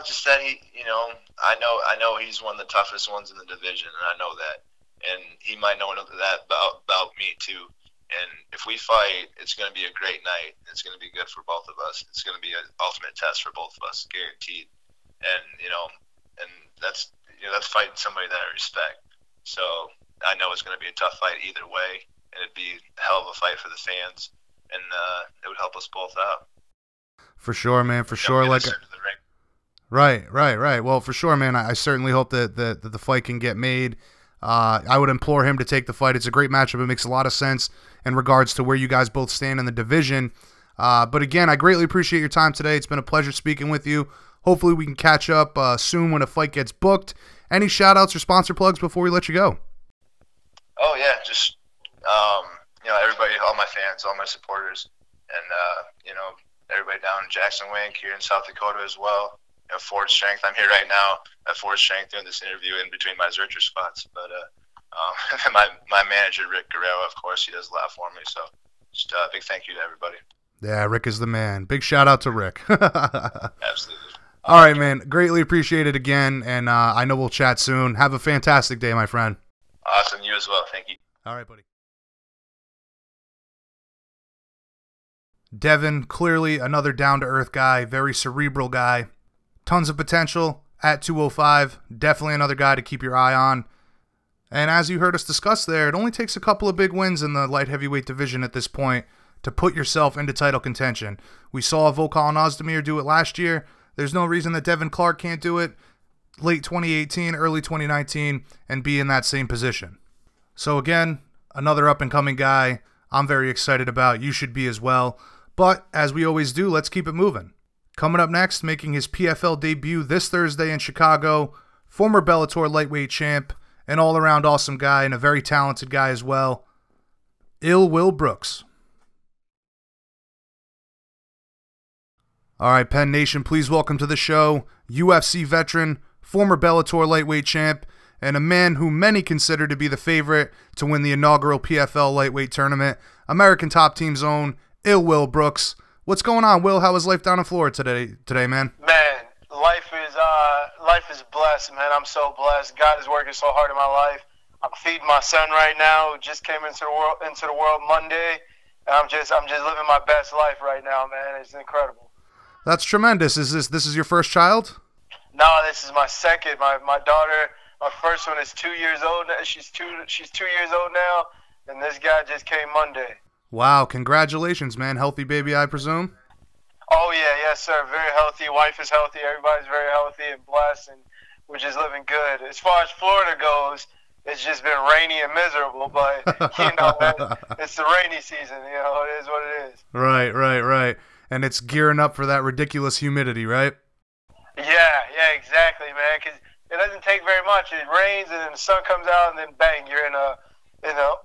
Just that I know he's one of the toughest ones in the division, and I know that. And he might know that about me too. And if we fight, it's going to be a great night. It's going to be good for both of us. It's going to be an ultimate test for both of us, guaranteed. And and that's fighting somebody that I respect. So I know it's going to be a tough fight either way, and it'd be a hell of a fight for the fans, and it would help us both out. For sure, man. For sure, Right. Well, for sure, man. I certainly hope that the fight can get made. I would implore him to take the fight. It's a great matchup. It makes a lot of sense in regards to where you guys both stand in the division. But again, I greatly appreciate your time today. It's been a pleasure speaking with you. Hopefully we can catch up soon when a fight gets booked. Any shout-outs or sponsor plugs before we let you go? Oh, yeah. Just, everybody, all my fans, all my supporters, and, everybody down in Jackson Wink, here in South Dakota as well. Forward Strength. I'm here right now at Forward Strength doing this interview in between my Zercher spots. But my manager, Rick Guerrero, of course, he does a lot for me. So just a big thank you to everybody. Yeah, Rick is the man. Big shout out to Rick. Absolutely. All right, man. Greatly appreciate it again, and I know we'll chat soon. Have a fantastic day, my friend. Awesome. You as well. Thank you. All right, buddy. Devin, clearly another down-to-earth guy, very cerebral guy. Tons of potential at 205. Definitely another guy to keep your eye on. And as you heard us discuss there, it only takes a couple of big wins in the light heavyweight division at this point to put yourself into title contention. We saw Volkan Ozdemir do it last year. There's no reason that Devin Clark can't do it late 2018, early 2019, and be in that same position. So again, another up-and-coming guy I'm very excited about. You should be as well. But as we always do, let's keep it moving. Coming up next, making his PFL debut this Thursday in Chicago, former Bellator lightweight champ an all-around awesome guy and a very talented guy as well. Will Brooks. All right, Penn Nation, please welcome to the show UFC veteran, former Bellator lightweight champ, and a man who many consider to be the favorite to win the inaugural PFL lightweight tournament, American Top Team's own Will Brooks. What's going on, Will? How is life down in Florida today, man? Man, life is blessed, man. I'm so blessed. God is working so hard in my life. I'm feeding my son right now, who just came into the world Monday, and I'm just living my best life right now, man. It's incredible. That's tremendous. This is your first child? No, this is my second. My daughter, my first one is 2 years old. She's 2 years old now, and this guy just came Monday. Wow, congratulations, man. Healthy baby, I presume? Oh, yeah, yes, sir. Very healthy. Wife is healthy. Everybody's very healthy and blessed, and we're just living good. As far as Florida goes, it's just been rainy and miserable, but, man, it's the rainy season. It is what it is. Right. And it's gearing up for that ridiculous humidity, right? Yeah, exactly, man, because it doesn't take very much. It rains, and then the sun comes out, and then, bang, you're in a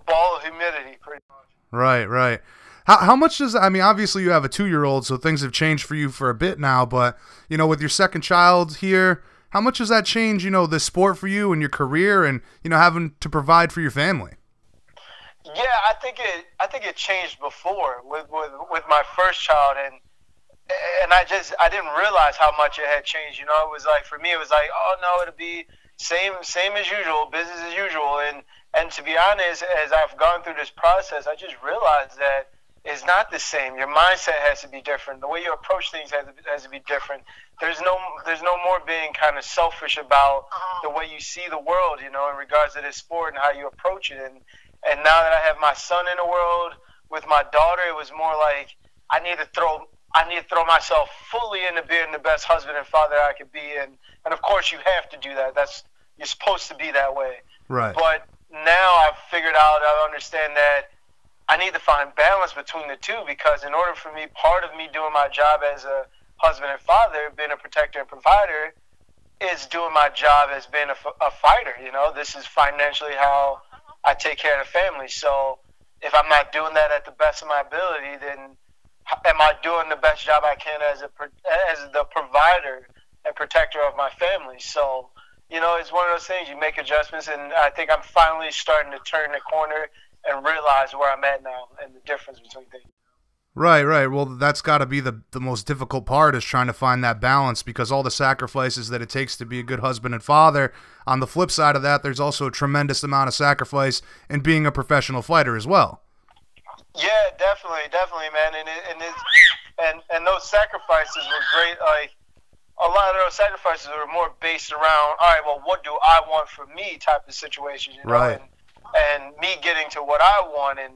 ball of humidity, pretty much. Right. How much does, obviously you have a 2-year-old, so things have changed for you for a bit now, but, with your second child here, how much does that change, the sport for you and your career and, having to provide for your family? Yeah, I think it changed before with my first child, and I didn't realize how much it had changed. It was like, for me, it was like, oh no, it'll be same as usual, business as usual. And to be honest, as I've gone through this process, I just realized that it's not the same. Your mindset has to be different. The way you approach things has to be different. There's no more being kind of selfish about the way you see the world, in regards to this sport and how you approach it. And now that I have my son in the world with my daughter, it was more like I need to throw myself fully into being the best husband and father I could be. And of course you have to do that. You're supposed to be that way. Right. But now I've figured out, I understand that I need to find balance between the two, because in order for me, part of me doing my job as a husband and father, being a protector and provider, is doing my job as being a fighter. This is financially how I take care of the family. So if I'm not doing that at the best of my ability, then am I doing the best job I can as the provider and protector of my family? So, it's one of those things. You make adjustments, and I think I'm finally starting to turn the corner and realize where I'm at now and the difference between things. Right. Well, that's got to be the most difficult part, is trying to find that balance, because all the sacrifices that it takes to be a good husband and father. On the flip side of that, there's also a tremendous amount of sacrifice in being a professional fighter as well. Yeah, definitely, man. And those sacrifices were great. Like, a lot of those sacrifices were more based around, all right, well, what do I want for me type of situations, Right. And me getting to what I want, and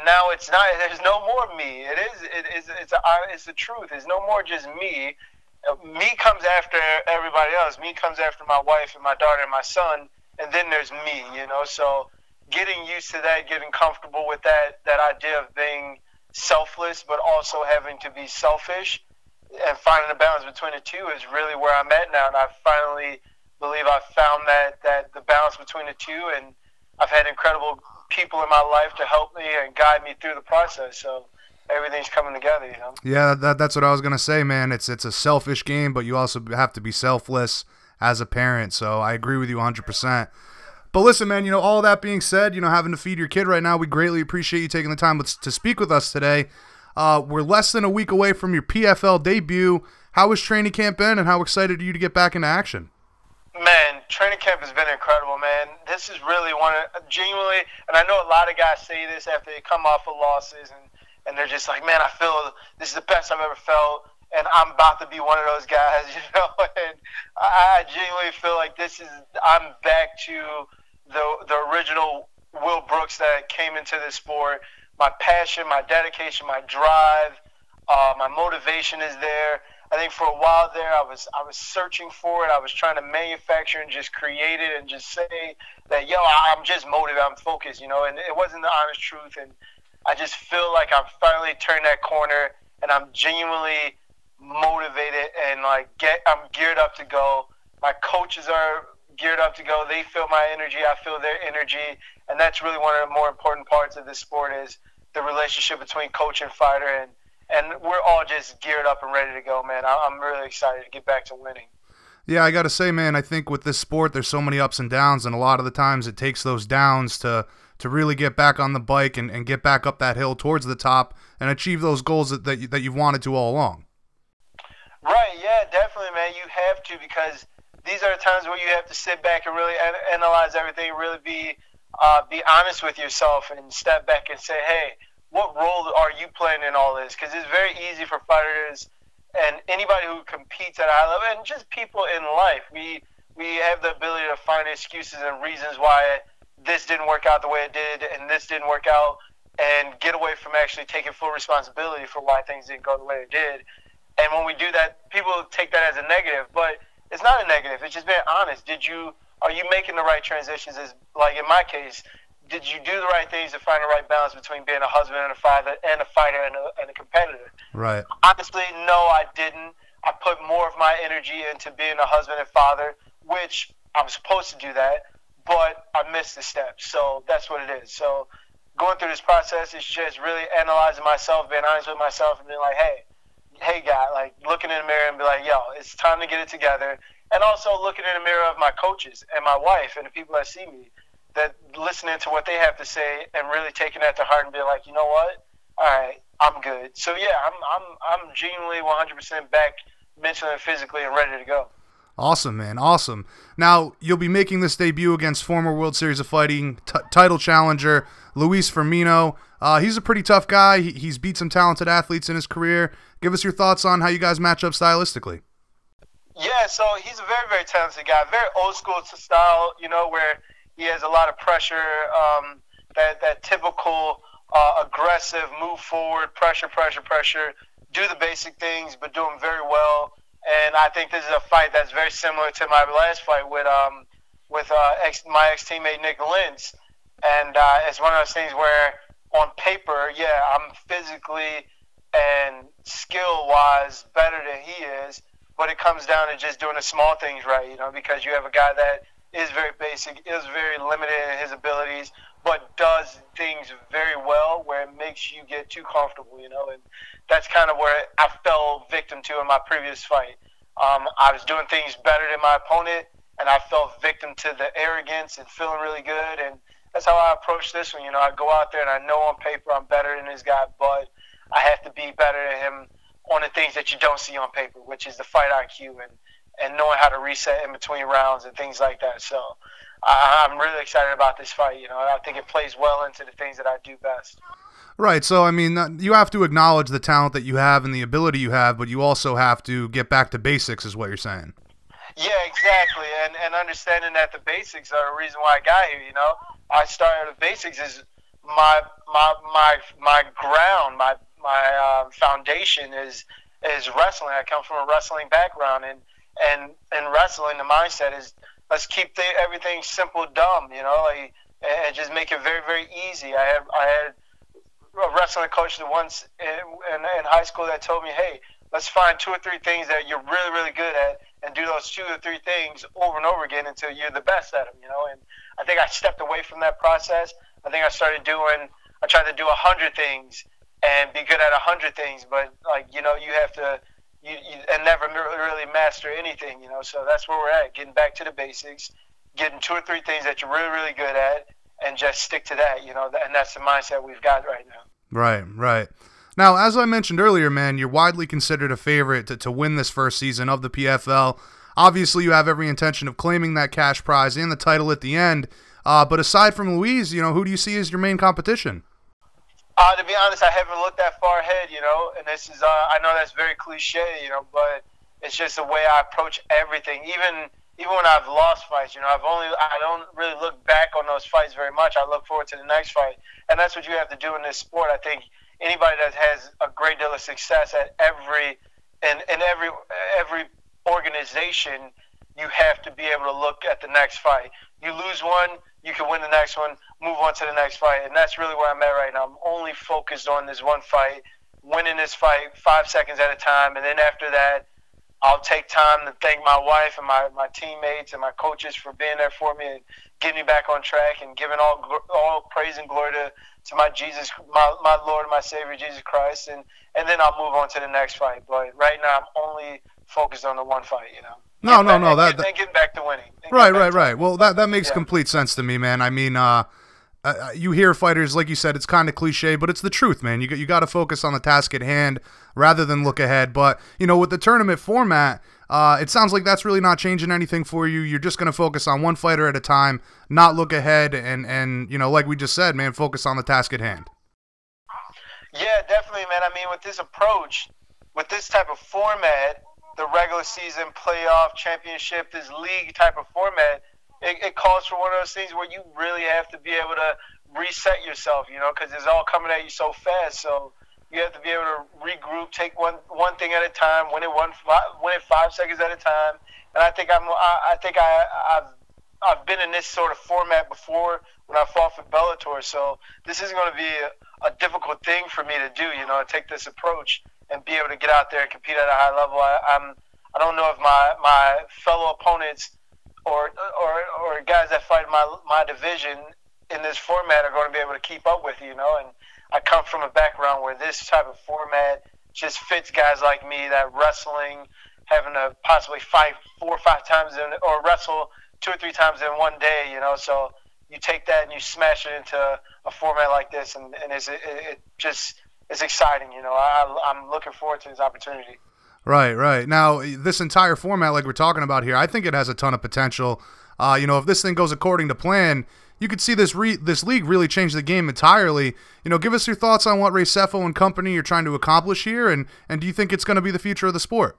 now it's not. There's no more me. It's the truth. There's no more just me. Me comes after everybody else. Me comes after my wife and my daughter and my son, and then there's me. So getting used to that, getting comfortable with that idea of being selfless, but also having to be selfish, and finding a balance between the two is really where I'm at now. And I finally believe I've found that the balance between the two, and I've had incredible people in my life to help me and guide me through the process. So everything's coming together, Yeah, that's what I was going to say, man. It's a selfish game, but you also have to be selfless as a parent. So I agree with you 100%. But listen, man, all that being said, having to feed your kid right now, we greatly appreciate you taking the time to speak with us today. We're less than a week away from your PFL debut. How has training camp been, and how excited are you to get back into action? Man, training camp has been incredible, man. This is really genuinely, and I know a lot of guys say this after they come off of losses, and they're just like, man, I feel this is the best I've ever felt, and I'm about to be one of those guys, and I genuinely feel like I'm back to the original Will Brooks that came into this sport. My passion, my dedication, my drive, my motivation is there. I think for a while there, I was searching for it. I was trying to manufacture and just create it and just say that, I'm just motivated, I'm focused, and it wasn't the honest truth. And I just feel like I've finally turned that corner, and I'm genuinely motivated, and I'm geared up to go. My coaches are geared up to go. They feel my energy. I feel their energy. And that's really one of the more important parts of this sport is the relationship between coach and fighter. And we're all just geared up and ready to go, man. I'm really excited to get back to winning. Yeah, I got to say, man, I think with this sport, there's so many ups and downs, and a lot of the times it takes those downs to really get back on the bike and get back up that hill towards the top and achieve those goals that you've wanted to all along. Right, yeah, definitely, man. You have to, because these are the times where you have to sit back and really analyze everything, really be honest with yourself and step back and say, hey, what role are you playing in all this? Because it's very easy for fighters and anybody who competes at a high level, and just people in life, we have the ability to find excuses and reasons why this didn't work out the way it did and this didn't work out, and get away from actually taking full responsibility for why things didn't go the way it did. And when we do that, people take that as a negative, but it's not a negative. It's just being honest. Are you making the right transitions? Like in my case, did you do the right things to find the right balance between being a husband and a fighter and a competitor? Right. Honestly, no, I didn't. I put more of my energy into being a husband and father, which I'm supposed to do that, but I missed the steps. So that's what it is. So going through this process is just really analyzing myself, being honest with myself, and being like, hey, guy, like looking in the mirror and be like, yo, it's time to get it together. And also looking in the mirror of my coaches and my wife and the people that see me, that listening to what they have to say and really taking that to heart and being like, you know what? All right, I'm good. So yeah, I'm genuinely 100% back mentally and physically and ready to go. Awesome, man. Awesome. Now, you'll be making this debut against former World Series of Fighting title challenger Luis Firmino. He's a pretty tough guy. He's beat some talented athletes in his career. Give us your thoughts on how you guys match up stylistically. Yeah, so he's a very, very talented guy. Very old school style, where he has a lot of pressure, that typical aggressive, move forward, pressure, do the basic things, but do them very well. And I think this is a fight that's very similar to my last fight with my ex-teammate Nick Lentz. And it's one of those things where on paper, yeah, I'm physically and skill-wise better than he is, but it comes down to just doing the small things right, because you have a guy that is very basic, is very limited in his abilities, but does things very well where it makes you get too comfortable, and that's kind of where I fell victim to in my previous fight. I was doing things better than my opponent, and I fell victim to the arrogance and feeling really good, and that's how I approach this one. I go out there and I know on paper I'm better than this guy, but I have to be better than him on the things that you don't see on paper, which is the fight IQ and knowing how to reset in between rounds and things like that. So I'm really excited about this fight. I think it plays well into the things that I do best. Right. So, I mean, you have to acknowledge the talent that you have and the ability you have, but you also have to get back to basics is what you're saying. Yeah, exactly. And understanding that the basics are the reason why I got here, I started with basics is my ground, my foundation is wrestling. I come from a wrestling background, and in wrestling, the mindset is let's keep everything simple, dumb, and just make it very, very easy. I had a wrestling coach that once in high school that told me, hey, let's find 2 or 3 things that you're really, really good at and do those 2 or 3 things over and over again until you're the best at them, and I think I stepped away from that process. I think I tried to do 100 things and be good at 100 things, but you have to, and never really master anything, so that's where we're at, getting back to the basics, getting 2 or 3 things that you're really, really good at, and just stick to that, and that's the mindset we've got right now. Right. Now, as I mentioned earlier, man, you're widely considered a favorite to win this first season of the PFL. Obviously, you have every intention of claiming that cash prize and the title at the end. But aside from Luis, who do you see as your main competition? To be honest, I haven't looked that far ahead, and this is, I know that's very cliche, but it's just the way I approach everything. Even when I've lost fights, I don't really look back on those fights very much. I look forward to the next fight, and that's what you have to do in this sport. I think anybody that has a great deal of success at every organization, you have to be able to look at the next fight. You lose one, you can win the next one, move on to the next fight, and that's really where I'm at right now. I'm only focused on this one fight, winning this fight 5 seconds at a time, and then after that, I'll take time to thank my wife and my teammates and my coaches for being there for me and getting me back on track and giving all praise and glory to my Lord and my Savior Jesus Christ, and then I'll move on to the next fight. But right now I'm only focused on the one fight, you know. No. Getting back to winning. Right. Well, that makes complete sense to me, man. I mean, you hear fighters, like you said, it's kind of cliche, but it's the truth, man. You got to focus on the task at hand rather than look ahead. But, you know, with the tournament format, it sounds like that's really not changing anything for you. You're just going to focus on one fighter at a time, not look ahead, and you know, like we just said, man, focus on the task at hand. Yeah, definitely, man. I mean, with this approach, with this type of format, the regular season, playoff, championship, this league type of format, it calls for one of those things where you really have to be able to reset yourself, you know, because it's all coming at you so fast. So you have to be able to regroup, take one thing at a time, win it 5 seconds at a time. And I think I've been in this sort of format before when I fought for Bellator. So this isn't going to be a difficult thing for me to do, you know, take this approach and be able to get out there and compete at a high level. I don't know if my fellow opponents or guys that fight my division in this format are going to be able to keep up with, you know. And I come from a background where this type of format just fits guys like me, that wrestling, having to possibly fight 4 or 5 times or wrestle 2 or 3 times in one day, you know. So you take that and you smash it into a format like this, and it's exciting, you know. I'm looking forward to this opportunity. Right. Now, this entire format, like we're talking about here, I think it has a ton of potential. You know, if this thing goes according to plan, you could see this league really change the game entirely. You know, give us your thoughts on what Ray Sefo and company are trying to accomplish here, and do you think it's going to be the future of the sport?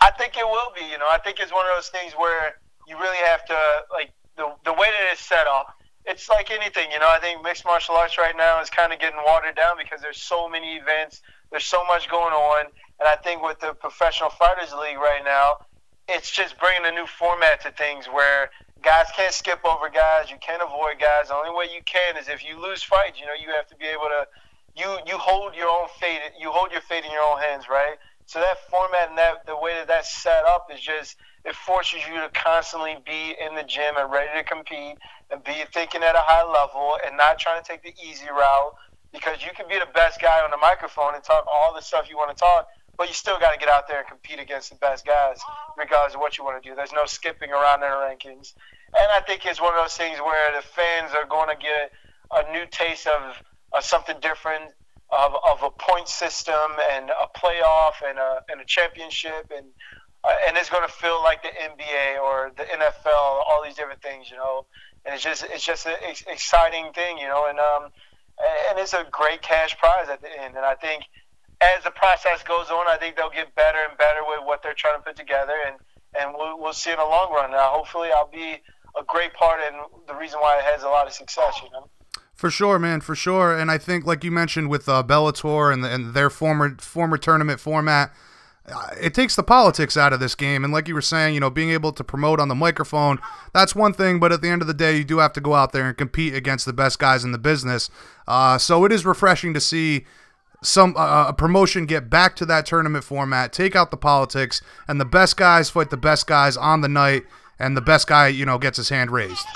I think it will be. You know, I think it's one of those things where you really have to, like, the way that it's set up, it's like anything, you know. I think mixed martial arts right now is kind of getting watered down because there's so many events, there's so much going on, and I think with the Professional Fighters League right now, it's just bringing a new format to things where guys can't skip over guys, you can't avoid guys. The only way you can is if you lose fights, you know, you have to be able to, you hold your own fate, you hold your fate in your own hands, right? So that format and the way that that's set up is just, it forces you to constantly be in the gym and ready to compete and be thinking at a high level and not trying to take the easy route, because you can be the best guy on the microphone and talk all the stuff you want to talk, but you still got to get out there and compete against the best guys, regardless of what you want to do. There's no skipping around in the rankings. And I think it's one of those things where the fans are going to get a new taste of something different, of a point system and a playoff and a championship, and it's going to feel like the NBA or the NFL, all these different things, you know. And it's just an exciting thing, you know, and it's a great cash prize at the end. And I think as the process goes on, I think they'll get better and better with what they're trying to put together, and we'll see in the long run. Now, hopefully, I'll be a great part and the reason why it has a lot of success, you know. For sure, man, for sure. And I think, like you mentioned, with Bellator and their former tournament format, it takes the politics out of this game. And like you were saying, you know, being able to promote on the microphone, that's one thing. But at the end of the day, you do have to go out there and compete against the best guys in the business. So it is refreshing to see a promotion get back to that tournament format, take out the politics, and the best guys fight the best guys on the night, and the best guy, you know, gets his hand raised.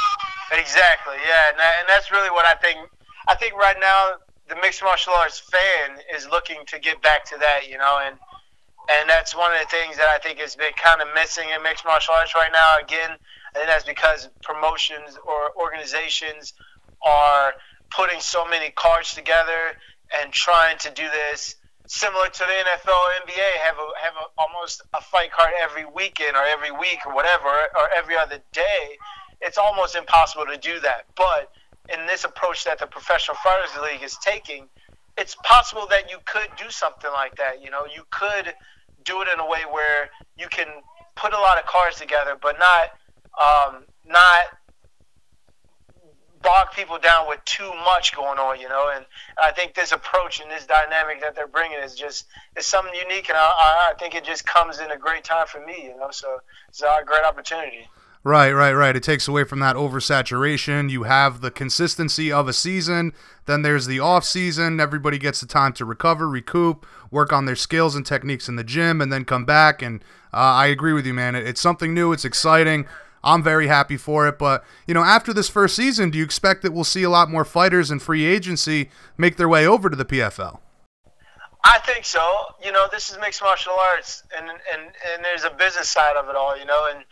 Exactly, yeah, and that's really what I think. I think right now the mixed martial arts fan is looking to get back to that, you know, and that's one of the things that I think has been kind of missing in mixed martial arts right now. Again, I think that's because promotions or organizations are putting so many cards together and trying to do this similar to the NFL or NBA, have almost a fight card every weekend or every week or whatever, or every other day. It's almost impossible to do that. But in this approach that the Professional Fighters League is taking, it's possible that you could do something like that. You know, you could do it in a way where you can put a lot of cards together, but not bog people down with too much going on, you know. And I think this approach and this dynamic that they're bringing is something unique, and I think it just comes in a great time for me, you know. So it's a great opportunity. Right, right, right. It takes away from that oversaturation. You have the consistency of a season. Then there's the off season. Everybody gets the time to recover, recoup, work on their skills and techniques in the gym, and then come back. And I agree with you, man. It's something new. It's exciting. I'm very happy for it. But, you know, after this first season, do you expect that we'll see a lot more fighters in free agency make their way over to the PFL? I think so. You know, this is mixed martial arts, and there's a business side of it all, you know, and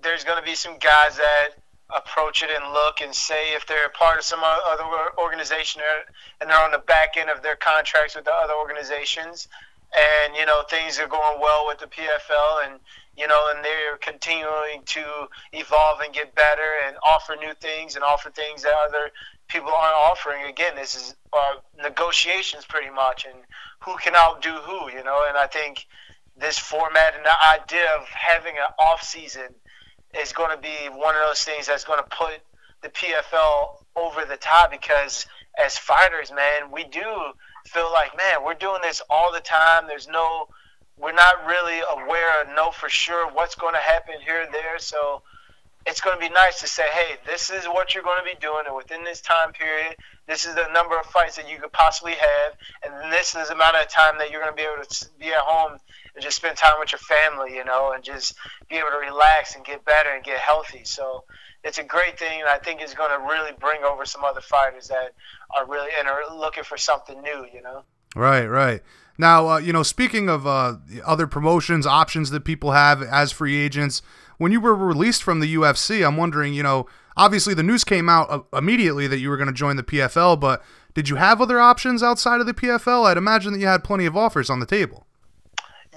there's going to be some guys that approach it and look and say if they're a part of some other organization and they're on the back end of their contracts with the other organizations, and, you know, things are going well with the PFL, and, you know, and they're continuing to evolve and get better and offer new things and offer things that other people aren't offering. Again, this is negotiations pretty much, and who can outdo who, you know, and I think this format and the idea of having an off season is going to be one of those things that's going to put the PFL over the top, because as fighters, man, we do feel like, man, we're doing this all the time. We're not really aware or know for sure what's going to happen here and there. So it's going to be nice to say, hey, this is what you're going to be doing, and within this time period, this is the number of fights that you could possibly have, and this is the amount of time that you're going to be able to be at home and just spend time with your family, you know, and just be able to relax and get better and get healthy. So it's a great thing, and I think it's going to really bring over some other fighters that are really looking for something new, you know. Right, right. Now, you know, speaking of other promotions, options that people have as free agents, when you were released from the UFC, I'm wondering, you know, obviously the news came out immediately that you were going to join the PFL, but did you have other options outside of the PFL? I'd imagine that you had plenty of offers on the table.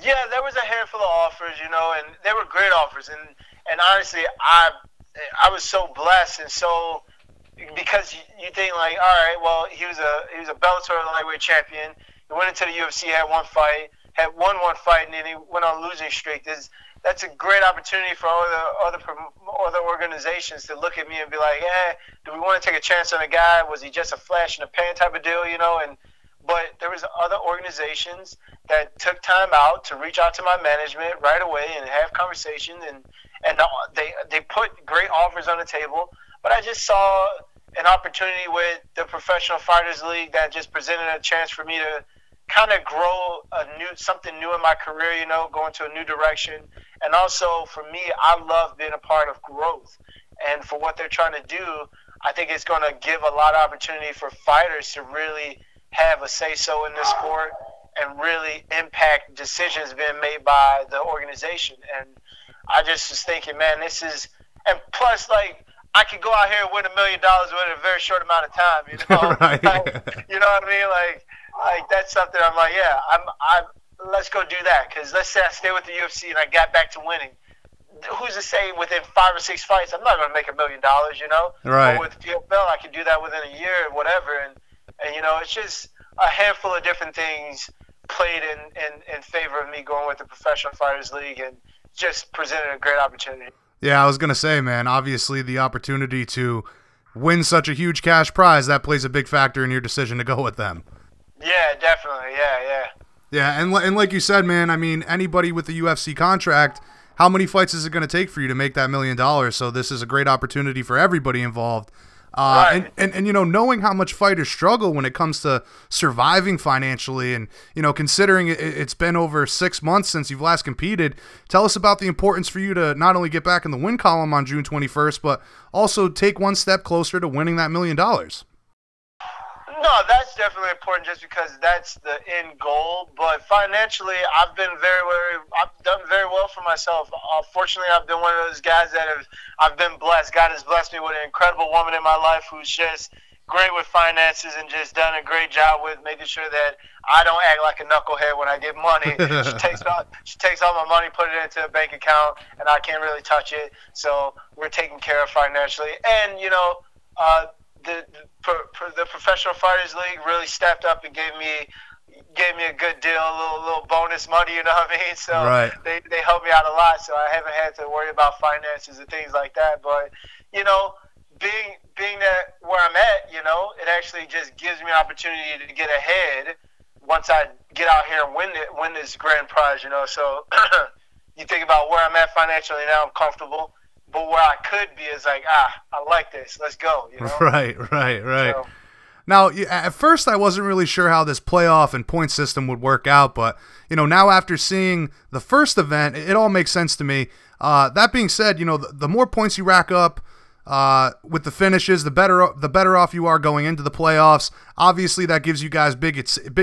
Yeah, there was a handful of offers, you know, and they were great offers. And honestly, I was so blessed, and so, because you think like, all right, well, he was a Bellator lightweight champion. He went into the UFC, had won one fight, and then he went on a losing streak. That's a great opportunity for other organizations to look at me and be like, do we want to take a chance on a guy? Was he just a flash in the pan type of deal, you know? But there was other organizations that took time out to reach out to my management right away and have conversations, and they put great offers on the table. But I just saw an opportunity with the Professional Fighters League that just presented a chance for me to kind of grow something new in my career, you know, go into a new direction. And also for me, I love being a part of growth. And for what they're trying to do, I think it's going to give a lot of opportunity for fighters to really have a say-so in this sport and really impact decisions being made by the organization. And I just was thinking, man, and plus, like, I could go out here and win $1 million within a very short amount of time, you know? Right. Like, you know what I mean? Like that's something I'm like, yeah, let's go do that. Because let's say I stay with the UFC and I got back to winning. Who's to say within 5 or 6 fights I'm not going to make $1 million, you know? Right. But with PFL, I could do that within a year or whatever. And you know, it's just a handful of different things played in favor of me going with the Professional Fighters League, and just presented a great opportunity. Yeah, I was going to say, man, obviously the opportunity to win such a huge cash prize, that plays a big factor in your decision to go with them. Yeah, definitely. Yeah. Yeah, and like you said, man, I mean, anybody with the UFC contract, how many fights is it going to take for you to make that $1 million? So this is a great opportunity for everybody involved. Right. And you know, knowing how much fighters struggle when it comes to surviving financially, and, you know, considering it's been over 6 months since you've last competed, tell us about the importance for you to not only get back in the win column on June 21st, but also take one step closer to winning that $1 million. No, that's definitely important, just because that's the end goal. But financially, I've done very well for myself. Fortunately, I've been one of those guys I've been blessed. God has blessed me with an incredible woman in my life who's just great with finances and just done a great job with making sure that I don't act like a knucklehead when I get money. She takes all my money, put it into a bank account, and I can't really touch it. So we're taken care of financially. And, you know, the Professional Fighters League really stepped up and gave me a good deal, a little bonus money, you know what I mean? So right. They helped me out a lot, so I haven't had to worry about finances and things like that. But, you know, being that where I'm at, you know, it actually just gives me an opportunity to get ahead once I get out here and win this grand prize, you know. So you think about where I'm at financially now, I'm comfortable. But where I could be is like, I like this. Let's go. You know? Right. So, Now, at first, I wasn't really sure how this playoff and point system would work out, but now after seeing the first event, it all makes sense to me. That being said, the more points you rack up with the finishes, the better off you are going into the playoffs. Obviously, that gives you guys big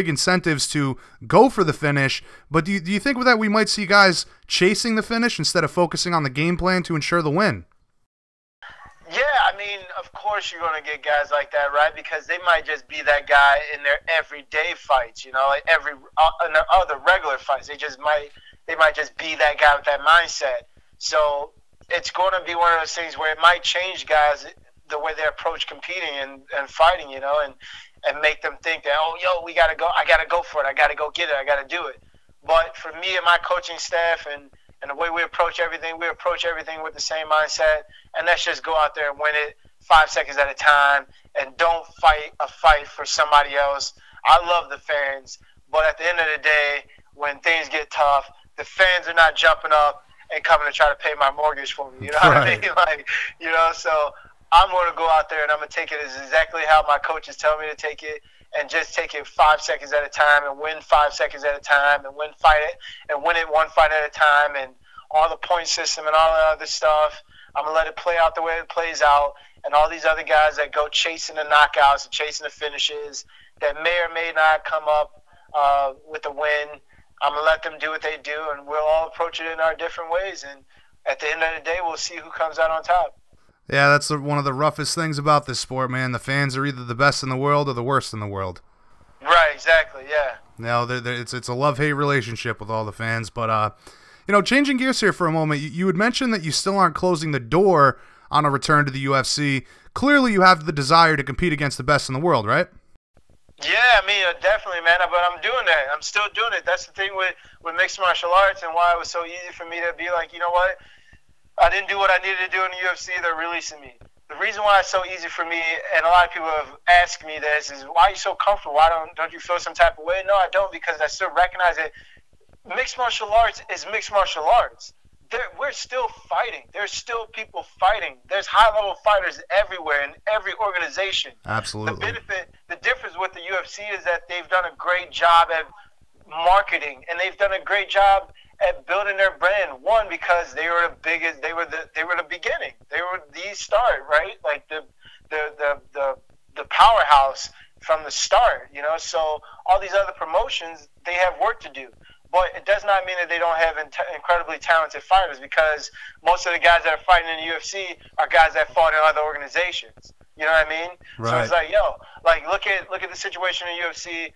incentives to go for the finish. But do you think with that we might see guys chasing the finish instead of focusing on the game plan to ensure the win? Yeah, I mean, of course you're going to get guys like that, right? Because they might just be that guy in their everyday fights, like in their other regular fights. They might just be that guy with that mindset. So it's going to be one of those things where it might change guys the way they approach competing and fighting, and make them think that, we got to go. I got to go for it. I got to go get it. I got to do it. But for me and my coaching staff and the way we approach everything with the same mindset. And let's just go out there and win it 5 seconds at a time and don't fight a fight for somebody else. I love the fans, but at the end of the day, when things get tough, the fans are not jumping up and coming to try to pay my mortgage for me. You know what I mean? So I'm going to go out there and I'm going to take it as exactly how my coaches tell me to take it. And just take it 5 seconds at a time and win 5 seconds at a time and win it one fight at a time and all the point system and all that other stuff. I'm going to let it play out the way it plays out. And all these other guys that go chasing the knockouts and chasing the finishes that may or may not come up with a win, I'm going to let them do what they do and we'll all approach it in our different ways. And at the end of the day, we'll see who comes out on top. Yeah, that's one of the roughest things about this sport, man. The fans are either the best in the world or the worst in the world. Right, exactly, yeah. No, it's a love-hate relationship with all the fans. But, changing gears here for a moment, you had mentioned that you still aren't closing the door on a return to the UFC. Clearly, you have the desire to compete against the best in the world, right? Yeah, I mean, definitely, man. But I'm doing that. I'm still doing it. That's the thing with mixed martial arts and why it was so easy for me to be like, you know what? I didn't do what I needed to do in the UFC. They're releasing me. The reason why it's so easy for me, and a lot of people have asked me this, is why are you so comfortable? Why don't you feel some type of way? No, I don't, because I still recognize that mixed martial arts is mixed martial arts. We're still fighting. There's still people fighting. There's high-level fighters everywhere in every organization. Absolutely. The difference with the UFC is that they've done a great job at marketing, and they've done a great job at building their brand. One, because they were the biggest. They were the beginning. They were the start, right? Like the powerhouse from the start. So all these other promotions, they have work to do. But it does not mean that they don't have incredibly talented fighters, because most of the guys that are fighting in the UFC are guys that fought in other organizations. You know what I mean? Right. So it's like, look at the situation in UFC.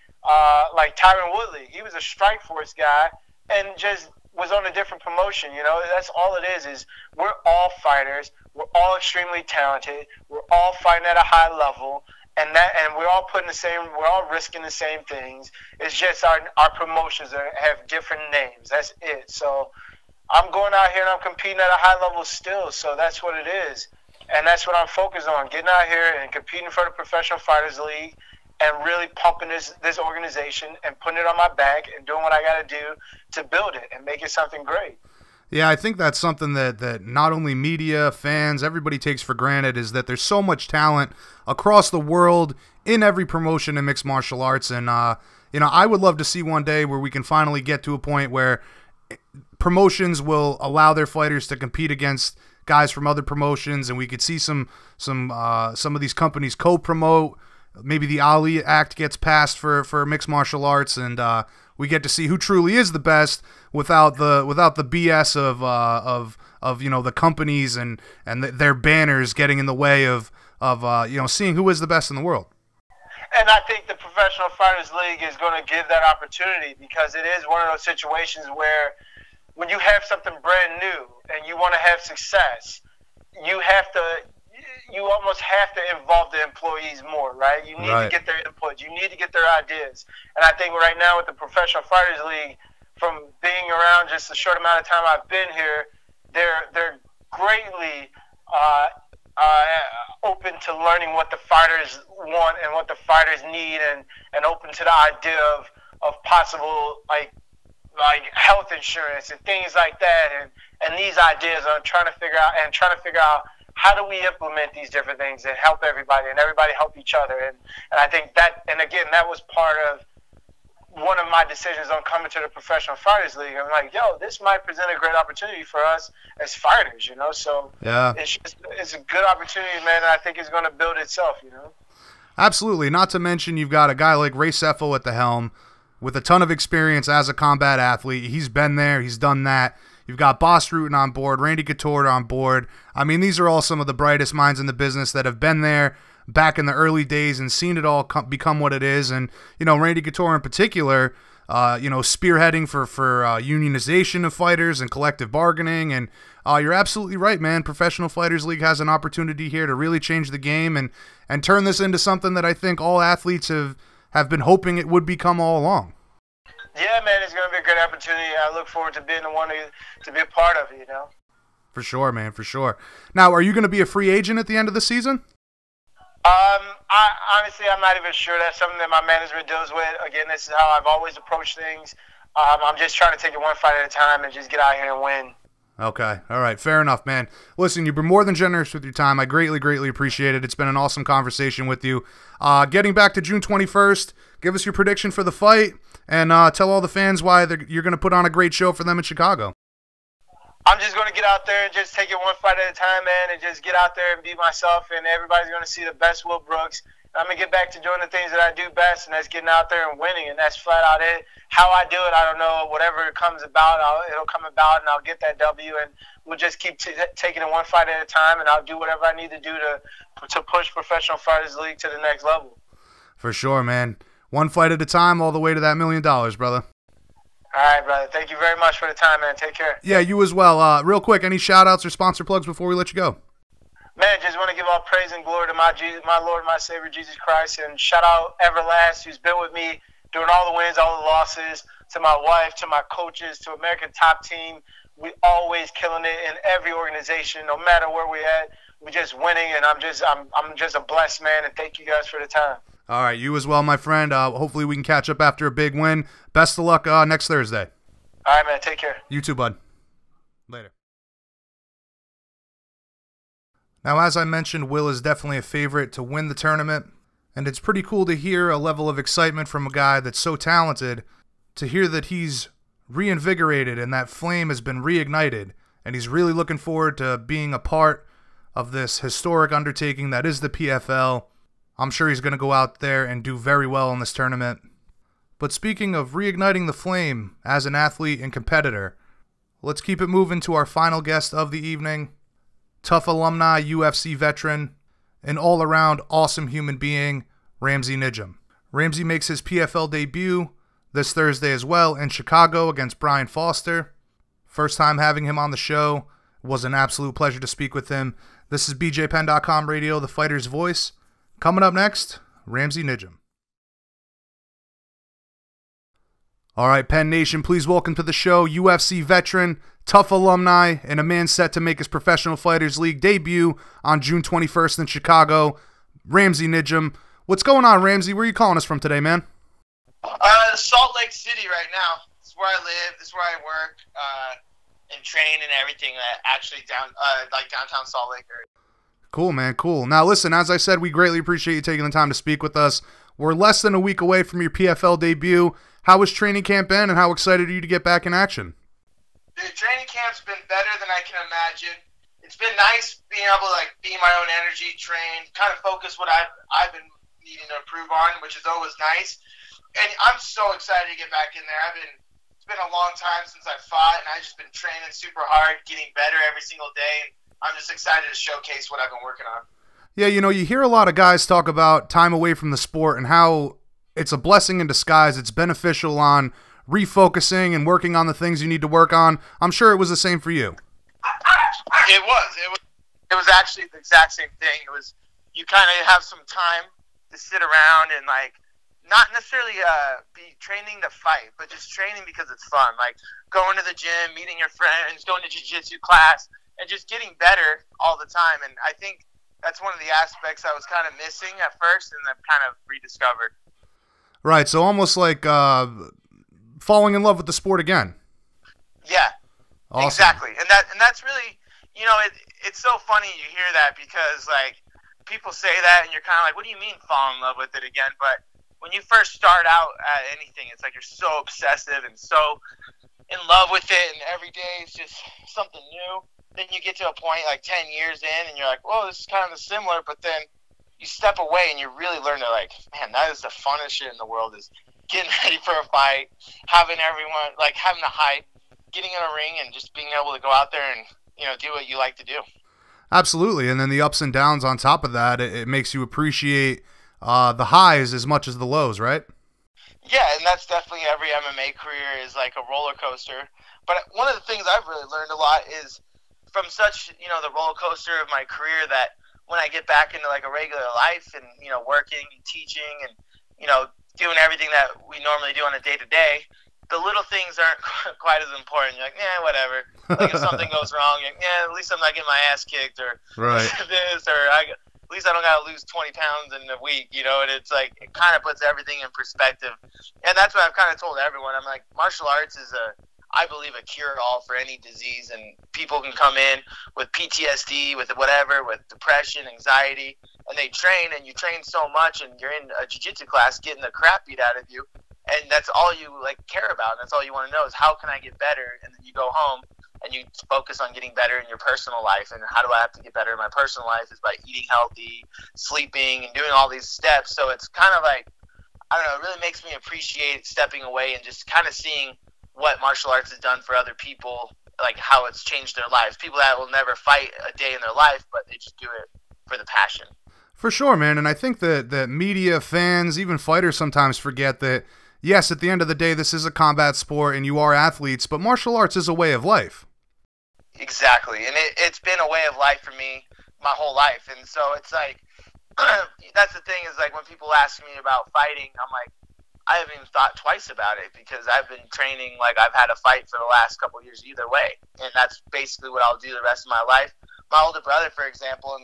Like Tyron Woodley, he was a Strikeforce guy and just was on a different promotion. That's all it is we're all fighters. We're all extremely talented. We're all fighting at a high level. And we're all we're all risking the same things. It's just our promotions have different names. That's it. So I'm going out here and I'm competing at a high level still. So that's what it is. And that's what I'm focused on, getting out here and competing for the Professional Fighters League and really pumping this organization and putting it on my back and doing what I got to do to build it and make it something great. Yeah, I think that's something that not only media, fans, everybody takes for granted, is that there's so much talent across the world in every promotion in mixed martial arts. And, I would love to see one day where we can finally get to a point where promotions will allow their fighters to compete against guys from other promotions, and we could see some of these companies co-promote. Maybe the Ali Act gets passed for mixed martial arts, and we get to see who truly is the best without the BS of the companies and their banners getting in the way of seeing who is the best in the world. And I think the Professional Fighters League is going to give that opportunity, because it is one of those situations where when you have something brand new and you want to have success, you almost have to involve the employees more, right? You need to get their input. You need to get their ideas. And I think right now with the Professional Fighters League, from being around just a short amount of time I've been here, they're greatly open to learning what the fighters want and what the fighters need, and open to the idea of possible like health insurance and things like that, and these ideas. I'm trying to figure out how do we implement these different things and help everybody and everybody help each other. And I think that, and again, that was part of one of my decisions on coming to the Professional Fighters League. I'm like, yo, this might present a great opportunity for us as fighters, you know? So yeah, it's a good opportunity, man, and I think it's going to build itself, you know? Absolutely. Not to mention you've got a guy like Ray Seffel at the helm with a ton of experience as a combat athlete. He's been there. He's done that. You've got Boss Rutan on board, Randy Couture on board. I mean, these are all some of the brightest minds in the business that have been there back in the early days and seen it all become what it is. And, you know, Randy Couture in particular, you know, spearheading for unionization of fighters and collective bargaining. And you're absolutely right, man. Professional Fighters League has an opportunity here to really change the game and turn this into something that I think all athletes have been hoping it would become all along. Yeah, man, it's going to be a great opportunity. I look forward to being the one to be a part of it, you know? For sure, man, for sure. Now, are you going to be a free agent at the end of the season? Honestly, I'm not even sure. That's something that my management deals with. Again, this is how I've always approached things. I'm just trying to take it one fight at a time and just get out here and win. Okay. All right. Fair enough, man. Listen, you've been more than generous with your time. I greatly, greatly appreciate it. It's been an awesome conversation with you. Getting back to June 21st, give us your prediction for the fight and tell all the fans why you're going to put on a great show for them in Chicago. I'm just going to get out there and just take it one fight at a time, man, and just get out there and be myself, and everybody's going to see the best Will Brooks. I'm going to get back to doing the things that I do best, and that's getting out there and winning, and that's flat out it. How I do it, I don't know. Whatever it comes about, it'll come about, and I'll get that W, and we'll just keep taking it one fight at a time, and I'll do whatever I need to do to push Professional Fighters League to the next level. For sure, man. One fight at a time all the way to that $1 million, brother. All right, brother. Thank you very much for the time, man. Take care. Yeah, you as well. Real quick, any shout-outs or sponsor plugs before we let you go? Man, just want to give all praise and glory to my Lord and my Savior, Jesus Christ, and shout out Everlast, who's been with me during all the wins, all the losses, to my wife, to my coaches, to American Top Team. We always killing it in every organization, no matter where we're at. We're just winning, and I'm just a blessed man, and thank you guys for the time. All right, you as well, my friend. Hopefully we can catch up after a big win. Best of luck next Thursday. All right, man. Take care. You too, bud. Later. Now, as I mentioned, Will is definitely a favorite to win the tournament, and it's pretty cool to hear a level of excitement from a guy that's so talented, to hear that he's reinvigorated and that flame has been reignited, and he's really looking forward to being a part of this historic undertaking that is the PFL. I'm sure he's going to go out there and do very well in this tournament. But speaking of reigniting the flame as an athlete and competitor, let's keep it moving to our final guest of the evening. Tough alumni, UFC veteran, an all-around awesome human being, Ramsey Nijem. Ramsey makes his PFL debut this Thursday as well in Chicago against Brian Foster. First time having him on the show. It was an absolute pleasure to speak with him. This is BJPenn.com Radio, the fighter's voice. Coming up next, Ramsey Nijem. All right, Penn Nation, please welcome to the show UFC veteran, tough alumni, and a man set to make his Professional Fighters League debut on June 21st in Chicago, Ramsey Nijem. What's going on, Ramsey? Where are you calling us from today, man? Salt Lake City right now. This is where I live. This is where I work and train and everything. Actually, downtown Salt Lake area. Cool, man, cool. Now, listen, as I said, we greatly appreciate you taking the time to speak with us. We're less than a week away from your PFL debut. How was training camp been, and how excited are you to get back in action? Dude, training camp's been better than I can imagine. It's been nice being able to be my own energy, train, kind of focus what I've been needing to improve on, which is always nice. And I'm so excited to get back in there. It's been a long time since I fought, and I've just been training super hard, getting better every single day. And I'm just excited to showcase what I've been working on. Yeah, you know, you hear a lot of guys talk about time away from the sport and how it's a blessing in disguise. It's beneficial on refocusing and working on the things you need to work on. I'm sure it was the same for you. It was actually the exact same thing. It was, you kind of have some time to sit around and not necessarily be training to fight, but just training because it's fun. Like going to the gym, meeting your friends, going to jiu-jitsu class, and just getting better all the time. And I think that's one of the aspects I was kind of missing at first and then kind of rediscovered. Right, so almost like falling in love with the sport again. Yeah, Awesome. exactly. And that's really, it's so funny you hear that, because like people say that and you're kind of like, what do you mean fall in love with it again? But when you first start out at anything, it's like you're so obsessive and so in love with it, and every day is just something new. Then you get to a point like 10 years in and you're like, whoa, this is kind of similar, but then you step away and you really learn to like, man, that is the funnest shit in the world, is getting ready for a fight, having everyone, like having the hype, getting in a ring and just being able to go out there and, do what you like to do. Absolutely. And then the ups and downs on top of that, it makes you appreciate the highs as much as the lows, right? Yeah, and that's definitely every MMA career is like a roller coaster. But one of the things I've really learned a lot is from such, the roller coaster of my career, that when I get back into like a regular life and, working and teaching and, doing everything that we normally do on a day-to-day, the little things aren't quite as important. You're like, whatever. Like if something goes wrong, you're like, at least I'm not getting my ass kicked, or right. this, or at least I don't got to lose 20 pounds in a week, and it's like, it kind of puts everything in perspective. And that's what I've kind of told everyone. I'm like, martial arts is I believe a cure-all for any disease, and people can come in with PTSD, with whatever, with depression, anxiety, and they train, and you train so much, and you're in a jiu-jitsu class getting the crap beat out of you, and that's all you like care about, and that's all you want to know is how can I get better, and then you go home and you focus on getting better in your personal life, and how do I have to get better in my personal life is by eating healthy, sleeping, and doing all these steps. So it's kind of like, I don't know, it really makes me appreciate stepping away and just kind of seeing what martial arts has done for other people, like how it's changed their lives. People that will never fight a day in their life, but they just do it for the passion. For sure, man. And I think that media, fans, even fighters sometimes forget that, yes, at the end of the day, this is a combat sport and you are athletes, but martial arts is a way of life. Exactly. And it's been a way of life for me my whole life. And so it's like, that's the thing, is like when people ask me about fighting, I'm like, I haven't even thought twice about it, because I've been training like I've had a fight for the last couple of years either way. And that's basically what I'll do the rest of my life. My older brother, for example,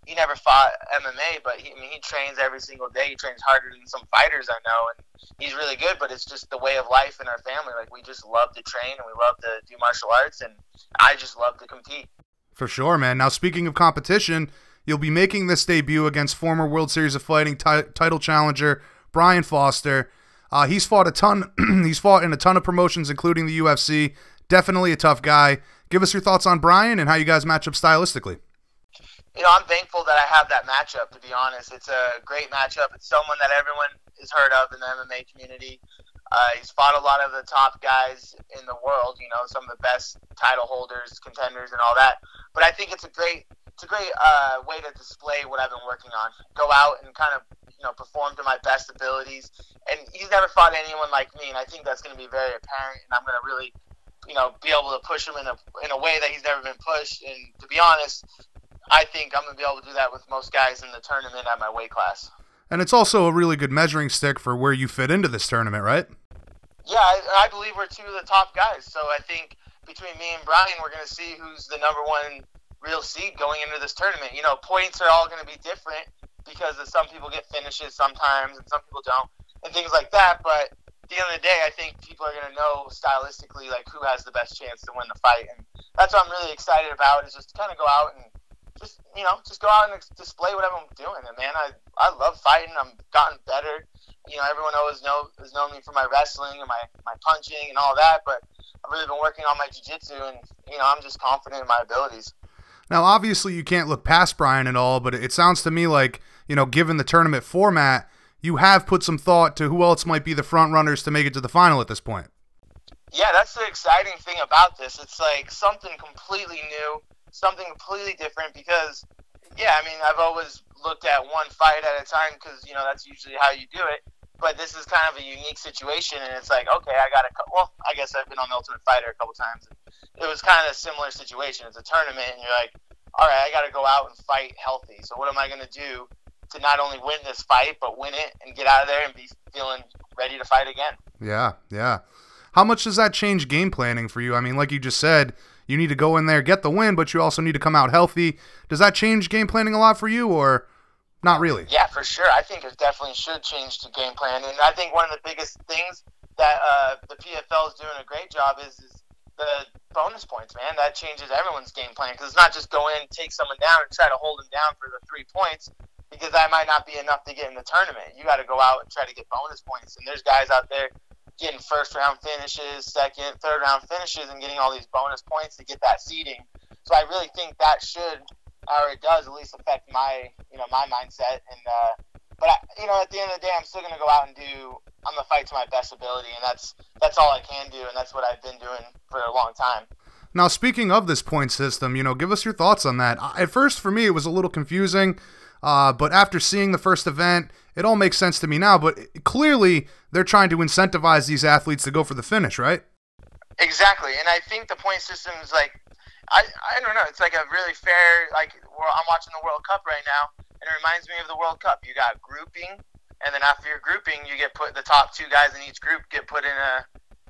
he never fought MMA, but he trains every single day. He trains harder than some fighters I know, and he's really good, but it's just the way of life in our family. Like, we just love to train, and we love to do martial arts, and I just love to compete. For sure, man. Now, speaking of competition, you'll be making this debut against former World Series of Fighting title challenger Brian Foster. He's fought a ton. He's fought in a ton of promotions, including the UFC. Definitely a tough guy. Give us your thoughts on Brian and how you guys match up stylistically. I'm thankful that I have that matchup, to be honest. It's a great matchup. It's someone that everyone has heard of in the MMA community. He's fought a lot of the top guys in the world, some of the best title holders, contenders, and all that. But I think it's a great way to display what I've been working on. Go out and kind of, perform to my best abilities. And he's never fought anyone like me, and I think that's going to be very apparent. And I'm going to really, be able to push him in a way that he's never been pushed. And to be honest, I think I'm going to be able to do that with most guys in the tournament at my weight class. And it's also a really good measuring stick for where you fit into this tournament, right? Yeah, I believe we're two of the top guys. So I think between me and Brian, we're going to see who's the number one real seed going into this tournament. Points are all going to be different because some people get finishes sometimes and some people don't and things like that. But at the end of the day, I think people are going to know stylistically like who has the best chance to win the fight. And that's what I'm really excited about, is just to kind of go out and just go out and display whatever I'm doing. And man, I love fighting. I've gotten better. Everyone always has known me for my wrestling and my punching and all that, but I've really been working on my jiu-jitsu, and I'm just confident in my abilities. Now, obviously, you can't look past Brian at all, but it sounds to me like, given the tournament format, you have put some thought to who else might be the front runners to make it to the final at this point. Yeah, that's the exciting thing about this. It's like something completely new, something completely different, because, I've always looked at one fight at a time because, that's usually how you do it. But this is kind of a unique situation, and it's like, okay, I guess I've been on the Ultimate Fighter a couple times. It was kind of a similar situation. It's a tournament, and you're like, all right, I got to go out and fight healthy. So what am I going to do to not only win this fight, but win it and get out of there and be feeling ready to fight again? Yeah. How much does that change game planning for you? I mean, like you just said, you need to go in there, get the win, but you also need to come out healthy. Does that change game planning a lot for you, or not really? Yeah, for sure. I think it definitely should change the game plan. And I think one of the biggest things that the PFL is doing a great job is the bonus points, man. That changes everyone's game plan, because it's not just go in, take someone down, and try to hold them down for the 3 points, because that might not be enough to get in the tournament. You got to go out and try to get bonus points. And there's guys out there getting first-round finishes, second, third-round finishes, and getting all these bonus points to get that seeding. So I really think that should, or it does, at least affect my mindset. And but at the end of the day, I'm still going to go out and I'm going to fight to my best ability, and that's all I can do, and that's what I've been doing for a long time. Now, speaking of this point system, give us your thoughts on that. At first, for me, it was a little confusing, but after seeing the first event, it all makes sense to me now. But clearly, they're trying to incentivize these athletes to go for the finish, right? Exactly, and I think the point system is like, I don't know, it's like a really fair, like, I'm watching the World Cup right now, and it reminds me of the World Cup. You got grouping, and then after your grouping, you get put, the top 2 guys in each group get put in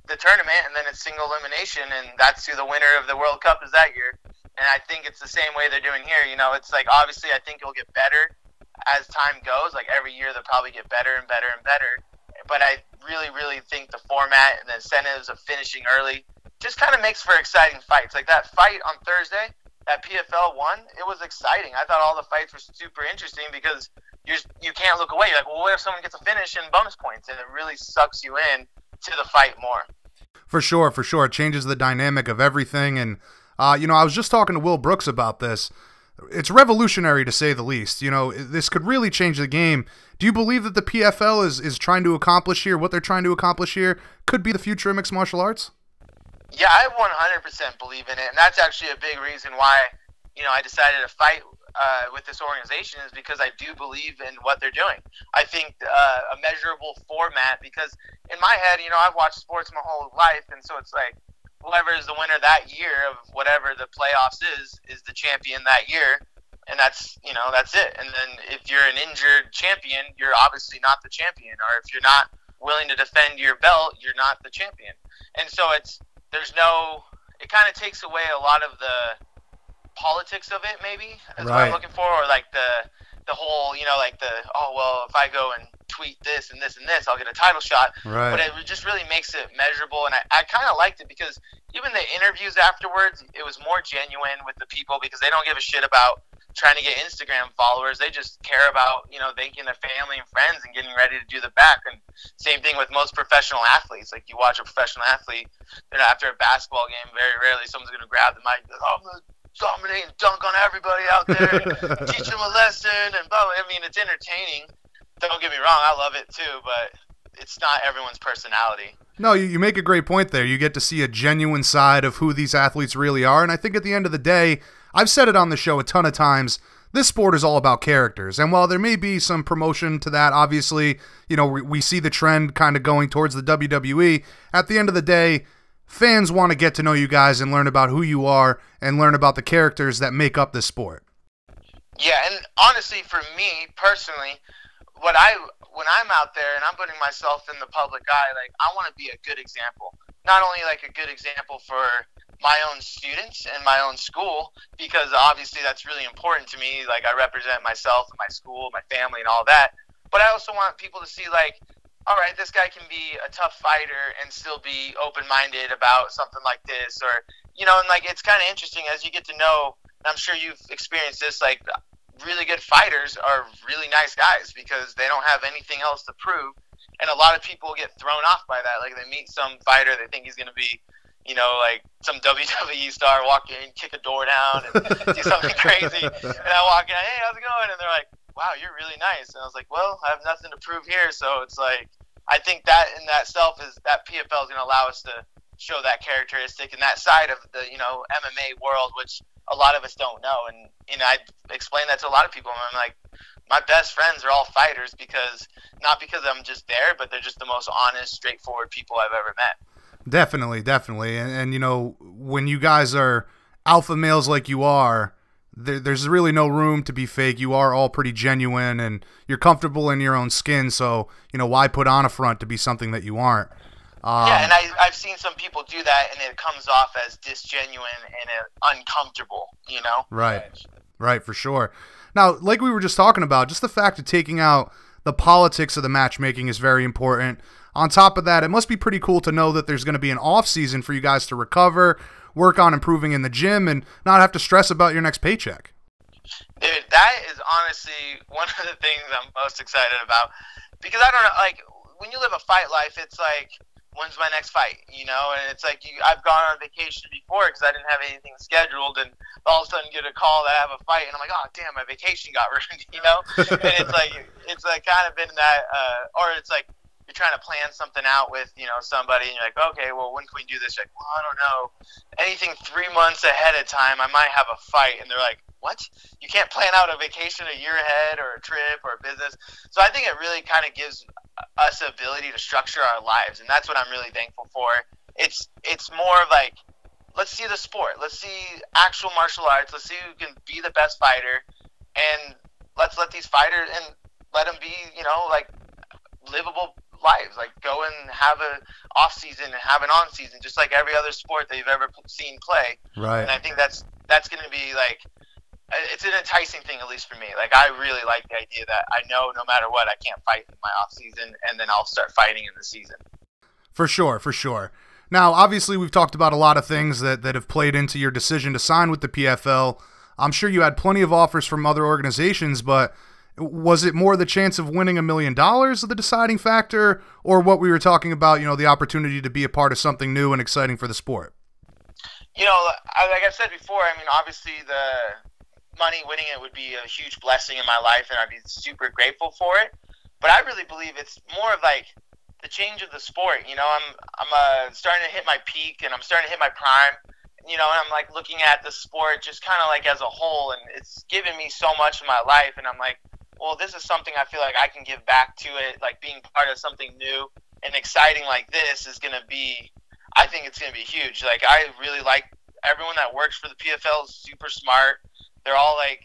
the tournament, and then it's single elimination, and that's who the winner of the World Cup is that year. And I think it's the same way they're doing here. It's like, obviously, I think it'll get better as time goes. Like, every year they'll probably get better and better and better. But I really, really think the format and the incentives of finishing early just kind of makes for exciting fights. Like that fight on Thursday, that PFL won, it was exciting. I thought all the fights were super interesting because you can't look away. You're like, well, what if someone gets a finish and bonus points? And it really sucks you in to the fight more. For sure. It changes the dynamic of everything. And, I was just talking to Will Brooks about this. It's revolutionary, to say the least. This could really change the game. Do you believe that the PFL is trying to accomplish here, what they're trying to accomplish here, could be the future of mixed martial arts? Yeah, I 100% believe in it. And that's actually a big reason why, I decided to fight with this organization, is because I do believe in what they're doing. I think a measurable format, because in my head, I've watched sports my whole life, and so it's like, whoever is the winner that year of whatever the playoffs is the champion that year, and that's it. And then if you're an injured champion, you're obviously not the champion, or if you're not willing to defend your belt, you're not the champion. And so it kind of takes away a lot of the politics of it, maybe, is what I'm looking for, or like the whole, like if I go and tweet this and this and this, I'll get a title shot. Right. But it just really makes it measurable, and I kind of liked it because even the interviews afterwards, it was more genuine with the people, because they don't give a shit about trying to get Instagram followers. They just care about, thanking their family and friends and getting ready to do the back. And same thing with most professional athletes. Like, you watch a professional athlete, after a basketball game, very rarely someone's going to grab the mic and be like, I'm going to dominate and dunk on everybody out there and teach them a lesson and blah, blah. I mean, it's entertaining. Don't get me wrong, I love it too, but it's not everyone's personality. No, you make a great point there. You get to see a genuine side of who these athletes really are, and I think at the end of the day, I've said it on the show a ton of times, this sport is all about characters. And while there may be some promotion to that, obviously, we see the trend kind of going towards the WWE. At the end of the day, fans want to get to know you guys and learn about who you are and learn about the characters that make up this sport. Yeah, and honestly, for me personally, when I'm out there and I'm putting myself in the public eye, like, I want to be a good example. Not only like a good example for my own students and my own school, because obviously that's really important to me. Like, I represent myself and my school, my family, and all that. But I also want people to see, like, all right, this guy can be a tough fighter and still be open-minded about something like this, or, and like, it's kind of interesting as you get to know, and I'm sure you've experienced this, like, really good fighters are really nice guys because they don't have anything else to prove. And a lot of people get thrown off by that. Like, they meet some fighter, they think he's going to be, like some WWE star, walk in, kick a door down, and do something crazy. And I walk in, hey, how's it going? And they're like, wow, you're really nice. And I was like, well, I have nothing to prove here. So it's like, I think that in that self is that PFL is going to allow us to show that characteristic and that side of the, MMA world, which a lot of us don't know. And, I explain that to a lot of people. And I'm like, my best friends are all fighters not because I'm just there, but they're just the most honest, straightforward people I've ever met. Definitely. And when you guys are alpha males like you are, there's really no room to be fake. You are all pretty genuine, and you're comfortable in your own skin. So, why put on a front to be something that you aren't? Yeah, and I've seen some people do that, and it comes off as disgenuine and uncomfortable, Right, for sure. Now, like we were just talking about, just the fact of taking out the politics of the matchmaking is very important. on top of that, it must be pretty cool to know that there's going to be an off season for you guys to recover, work on improving in the gym, and not have to stress about your next paycheck. Dude, that is honestly one of the things I'm most excited about, because I don't know, like, when you live a fight life, it's like, when's my next fight, you know? And it's like, I've gone on vacation before because I didn't have anything scheduled, and all of a sudden get a call that I have a fight, and I'm like, oh damn, my vacation got ruined, you know? And it's like kind of been that, or it's like you're trying to plan something out with, you know, somebody, and you're like, okay, well, when can we do this? You're like, well, I don't know, anything 3 months ahead of time, I might have a fight. And they're like, what? You can't plan out a vacation a year ahead, or a trip, or a business. So I think it really kind of gives us the ability to structure our lives, and that's what I'm really thankful for. It's more of like, let's see the sport, let's see actual martial arts, let's see who can be the best fighter, and let's let these fighters, and let them be, you know, like, livable lives, like go and have a off season and have an on season, just like every other sport that you've ever seen play. Right. And I think that's going to be like, it's an enticing thing, at least for me. Like, I really like the idea that I know no matter what, I can't fight in my off season, and then I'll start fighting in the season. For sure, for sure. Now, obviously, we've talked about a lot of things that have played into your decision to sign with the PFL. I'm sure you had plenty of offers from other organizations, but was it more the chance of winning $1 million the deciding factor, or what we were talking about, you know, the opportunity to be a part of something new and exciting for the sport? You know, like I said before, I mean, obviously the money, winning it, would be a huge blessing in my life, and I'd be super grateful for it. But I really believe it's more of like the change of the sport. You know, I'm starting to hit my peak, and I'm starting to hit my prime. You know, and I'm like looking at the sport just kind of like as a whole, and it's given me so much in my life. And I'm like, well, this is something I feel like I can give back to it. Like, being part of something new and exciting like this is going to be, I think it's going to be huge. Like, I really like everyone that works for the PFL is super smart. They're all like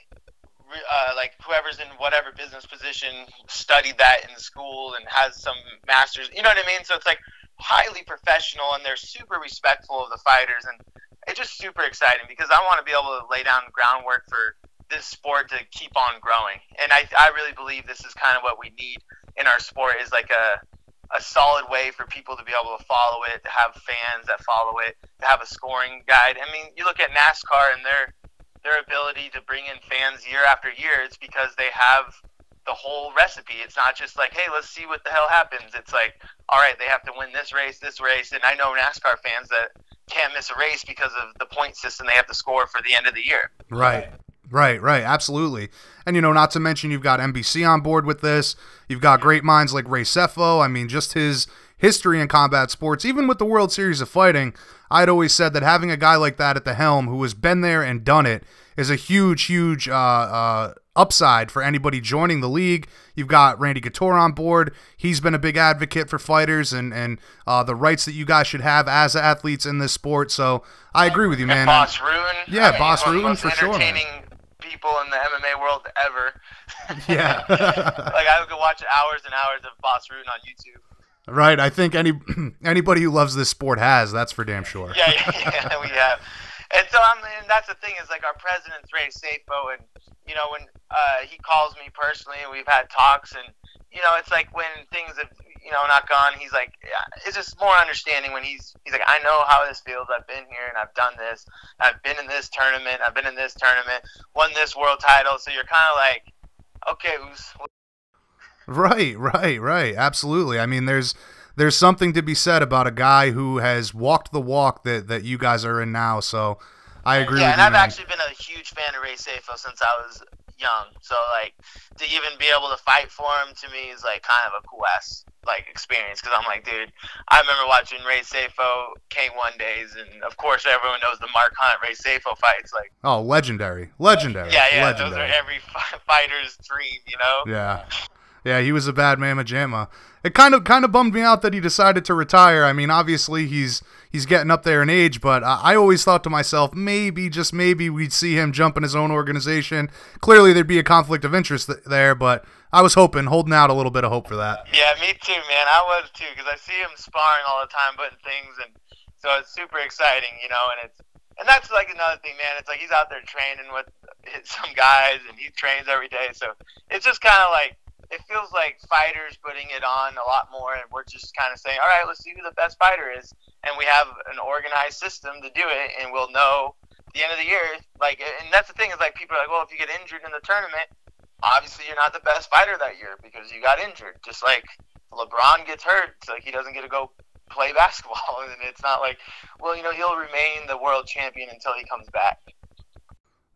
whoever's in whatever business position studied that in school and has some masters, you know what I mean? So it's like highly professional, and they're super respectful of the fighters, and it's just super exciting because I want to be able to lay down the groundwork for this sport to keep on growing. And I really believe this is kind of what we need in our sport, is like a solid way for people to be able to follow it, to have fans that follow it, to have a scoring guide. I mean, you look at NASCAR and their ability to bring in fans year after year, it's because they have the whole recipe. It's not just like, hey, let's see what the hell happens. It's like, all right, they have to win this race. And I know NASCAR fans that can't miss a race because of the point system they have to score for the end of the year. Right. Absolutely. And, you know, not to mention you've got NBC on board with this. You've got great minds like Ray Sefo. I mean, just his history in combat sports, even with the World Series of Fighting, I'd always said that having a guy like that at the helm who has been there and done it is a huge upside for anybody joining the league. You've got Randy Couture on board. He's been a big advocate for fighters and the rights that you guys should have as athletes in this sport. So I agree with you, man. And Boss Ruin. Yeah, Boss Ruin for sure. Entertaining people in the MMA world ever. Yeah. Like, I could watch hours and hours of Boss Ruin on YouTube. Right, I think anybody who loves this sport has. That's for damn sure. Yeah, we have. And so, and that's the thing, is like, our president's Ray Sefo, and, you know, when he calls me personally, and we've had talks, and, you know, it's like when things have, you know, not gone, he's like, yeah, it's just more understanding when he's like, I know how this feels. I've been here, and I've done this. I've been in this tournament. I've been in this tournament, won this world title. So you're kind of like, okay, Right. Absolutely. I mean, there's something to be said about a guy who has walked the walk that you guys are in now. So I agree with you, and I've man. actually been a huge fan of Ray Sefo since I was young. So, like, to even be able to fight for him, to me, is like kind of a cool ass like experience, because I'm like, dude, I remember watching Ray Sefo K1 days, and of course everyone knows the Mark Hunt Ray Sefo fights. Like, oh, legendary. Yeah, legendary. Those are every fighter's dream, you know. Yeah, he was a bad mamma jamma. It kind of bummed me out that he decided to retire. I mean, obviously he's getting up there in age, but I always thought to myself, maybe, just maybe, we'd see him jump in his own organization. Clearly there'd be a conflict of interest there, but I was holding out a little bit of hope for that. Yeah, me too, man. I was too, because I see him sparring all the time, putting things, and so it's super exciting, you know. And that's like another thing, man. It's like he's out there training with some guys, and he trains every day, so it's just kind of like, it it feels like fighters putting it on a lot more, and we're just kind of saying, all right, let's see who the best fighter is, and we have an organized system to do it, and we'll know at the end of the year. Like, and that's the thing is, like, people are like, well, if you get injured in the tournament, obviously you're not the best fighter that year because you got injured. Just like LeBron gets hurt, it's like he doesn't get to go play basketball, and it's not like, well, you know, he'll remain the world champion until he comes back.